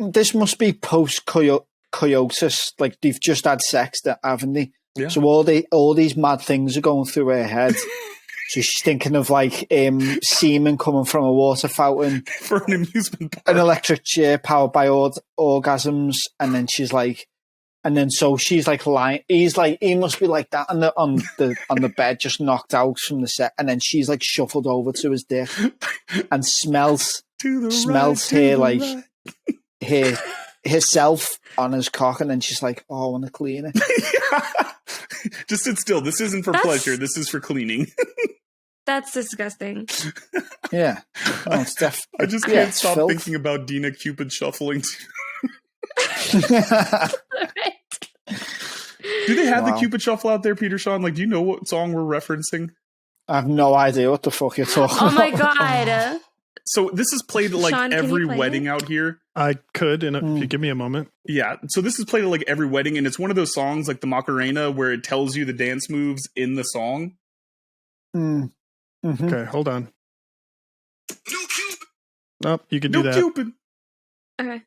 this must be post coitus. Like, they've just had sex, haven't they? Yeah. So all these mad things are going through her head. So she's thinking of like semen coming from a water fountain for an amusement park, an electric chair powered by orgasms, and then she's like, she's like lying. He's like, he must be like that on the bed, just knocked out from the set, and then she's like shuffled over to his dick and smells her like herself on his cock, and then she's like, oh, I want to clean it. Just sit still. This isn't for pleasure. This is for cleaning. That's disgusting. Yeah. Oh, I just can't stop thinking about Dina Cupid shuffling. Do they have the Cupid shuffle out there, Peter-Shaun? Like, do you know what song we're referencing? I have no idea what the fuck you're talking about. Oh my god. So this is played at like Sean, every wedding out here. I could, if you give me a moment. Yeah, so this is played at like every wedding, and it's one of those songs like the Macarena where it tells you the dance moves in the song. Mm. Mm-hmm. Okay, hold on. No Cupid. Nope, you can do that. No Cupid. Okay.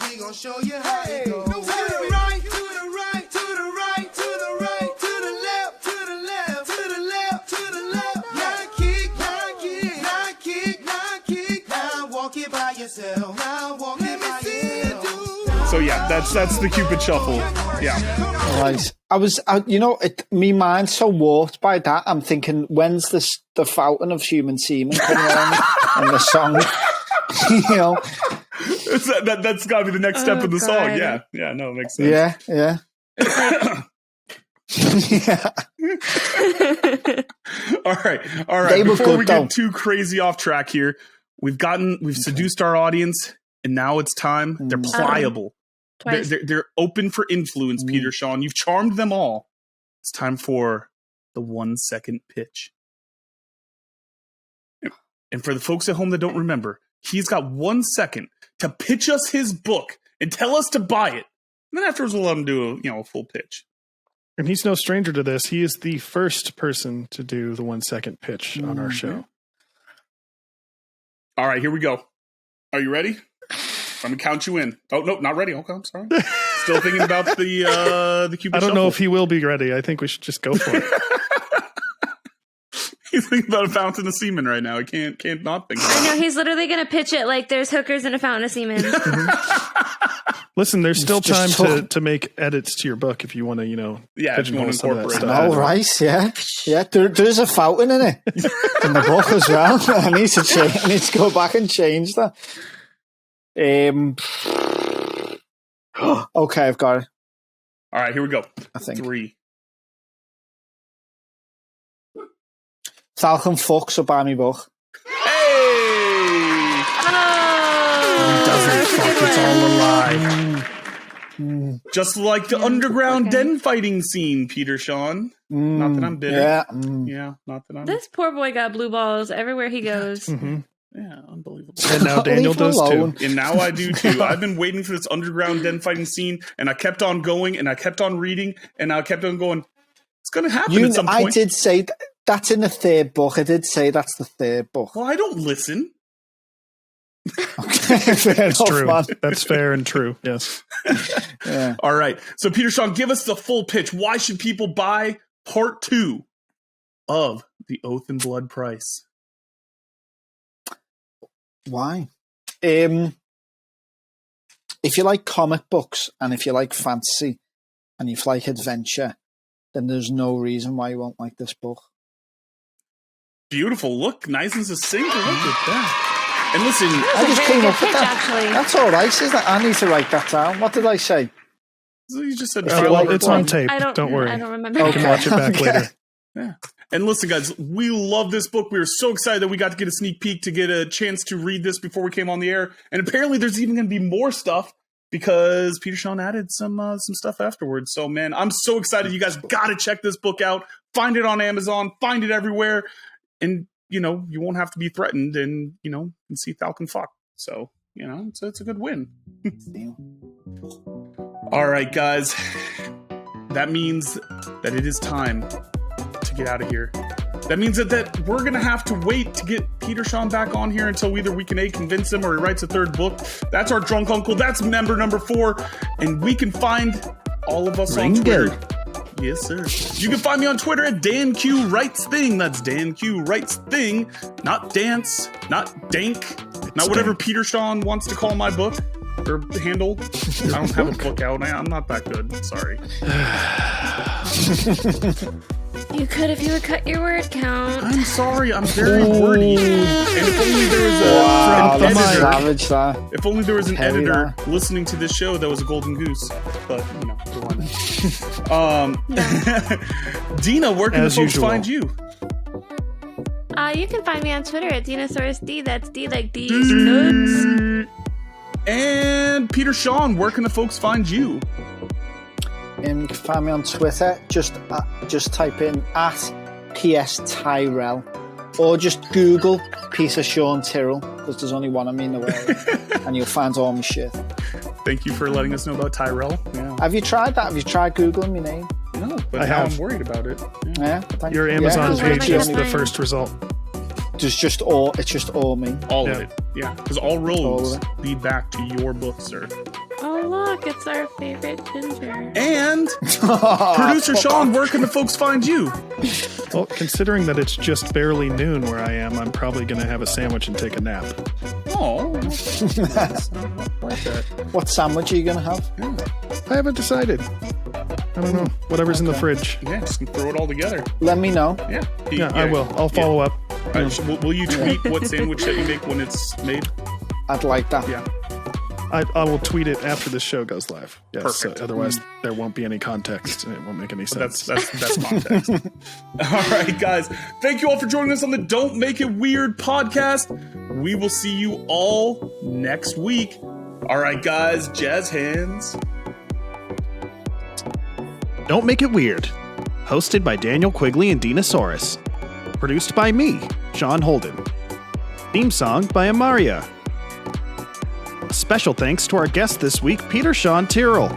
We gonna show you how to go. To the right, to the right, to the right, to the right, to the left, to the left, to the left, to the left. Now kick, now kick, now kick, now kick. Now walk it by yourself. Now walk it by yourself. So yeah, that's the Cupid shuffle. Yeah. Right. Me mind's so warped by that. I'm thinking, when's the fountain of human semen coming on in the song? You know, that's got to be the next step of the song. Yeah, no, it makes sense. Yeah. Yeah. All right. They were Before good, we though. get too crazy off track here, we've seduced our audience, and now it's time. They're pliable. They're open for influence, Peter-Shaun. You've charmed them all. It's time for the 1 second pitch. And for the folks at home that don't remember, he's got 1 second to pitch us his book and tell us to buy it. And then afterwards, we'll let him do a full pitch. And he's no stranger to this. He is the first person to do the 1 second pitch on our show. All right, here we go. Are you ready? I'm gonna count you in. Oh no, not ready. Okay, I'm sorry. Still thinking about the Cupid. I don't shuffle. know if he will be ready. I think we should just go for it. He's thinking about a fountain of semen right now. I can't not think about it. I know, he's literally gonna pitch it like there's hookers in a fountain of semen. Listen, there's still time just to make edits to your book if you want to, if you want to pigeonhole some of that incorporate stuff. Oh, right, yeah. There's a fountain in it in the book as well. I need to go back and change that. Okay, I've got it. All right, here we go. I think 3. Falcon fucks, so buy me book. Hey! Doesn't fuck, it's all a lie. Just like the underground den fighting scene, Peter-Shaun. Not that I'm bitter. Yeah. Yeah, not that I'm... This poor boy got blue balls everywhere he goes. Yeah, unbelievable. And now Daniel Leave him does too. alone. And now I do too. I've been waiting for this underground den fighting scene, and I kept on going, and I kept on reading, and I kept on going, it's going to happen at some point. I did say that's in the third book. I did say that's the third book. Well, I don't listen. Okay, fair It's enough, true. man. That's fair and true. Yes. Yeah. All right. So, Peter-Shaun, give us the full pitch. Why should people buy part 2 of The Oath and Blood Price? Why? If you like comic books and if you like fantasy and if you like adventure, then there's no reason why you won't like this book. Beautiful. Look, nice and succinct. Look at that. And listen, I just very came good up with pitch, that. actually. That's all right, isn't it? I need to write that down. What did I say? you just said If you like it's it, on like- tape. Don't worry. I don't remember. You can watch it back later. Yeah. And listen, guys, we love this book. We were so excited that we got to get a sneak peek to get a chance to read this before we came on the air. And apparently there's even going to be more stuff because Peter-Shaun added some stuff afterwards. So, man, I'm so excited. You guys got to check this book out. Find it on Amazon. Find it everywhere. And, you won't have to be threatened and, and see Falcon fuck. So, it's a good win. All right, guys. That means that it is time to get out of here. That means that we're going to have to wait to get Peter-Shaun back on here until either we can convince him or he writes a third book. That's our drunk uncle. That's member number 4. And we can find all of us on Twitter. Yes, sir. You can find me on Twitter at DanQ_WritesThing. That's DanQ_WritesThing. Not dance, not dank, not whatever Peter-Shaun wants to call my book or handle. I don't have a book out. I'm not that good. Sorry. You could if you would cut your word count. I'm sorry. I'm very wordy. And if only there was Wow, an that's editor. savage, that. If only there was an Heavy, editor listening to this show that was a golden goose. But, why not? Dina, where can the folks find you? You can find me on Twitter at Dinosaurus D. That's D like D nuts. And Peter-Shaun, where can the folks find you? You can find me on Twitter. Just type in @PS Tyrell, or just Google Peter-Shaun Tyrell, because there's only one of me in the world, and you'll find all my shit. Thank you for letting us know about Tyrell. Yeah. Have you tried that? Have you tried Googling my name? No, but I now have. I'm worried about it. Yeah. Thank Your you. Amazon Yeah, page is the first result. It's just all me. All of Yeah. it. Yeah. Because all All roads of it. lead back to your book, sir. Oh, look, it's our favorite ginger. And producer Sean, where can the folks find you? Well, considering that it's just barely noon where I am, I'm probably going to have a sandwich and take a nap. Oh, like that. What sandwich are you going to have? I haven't decided. I don't know. Whatever's in the fridge. Yeah, just throw it all together. Let me know. Yeah. Yeah, I will. I'll follow up. Will you tweet what sandwich that you make when it's made? I'd like that. Yeah. I will tweet it after the show goes live. Yes, Perfect. So otherwise there won't be any context and it won't make any sense. That's context. All right, guys. Thank you all for joining us on the Don't Make It Weird podcast. We will see you all next week. All right, guys. Jazz hands. Don't Make It Weird. Hosted by Daniel Quigley and Dinosaurus. Produced by me, Sean Holden. Theme song by Amaria. Special thanks to our guest this week, Peter-Shaun Tyrell.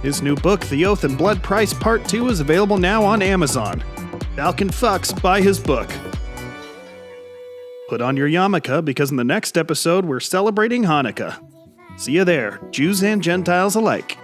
His new book, The Oath and Blood Price Part 2, is available now on Amazon. Falcon fucks, buy his book. Put on your yarmulke, because in the next episode, we're celebrating Hanukkah. See you there, Jews and Gentiles alike.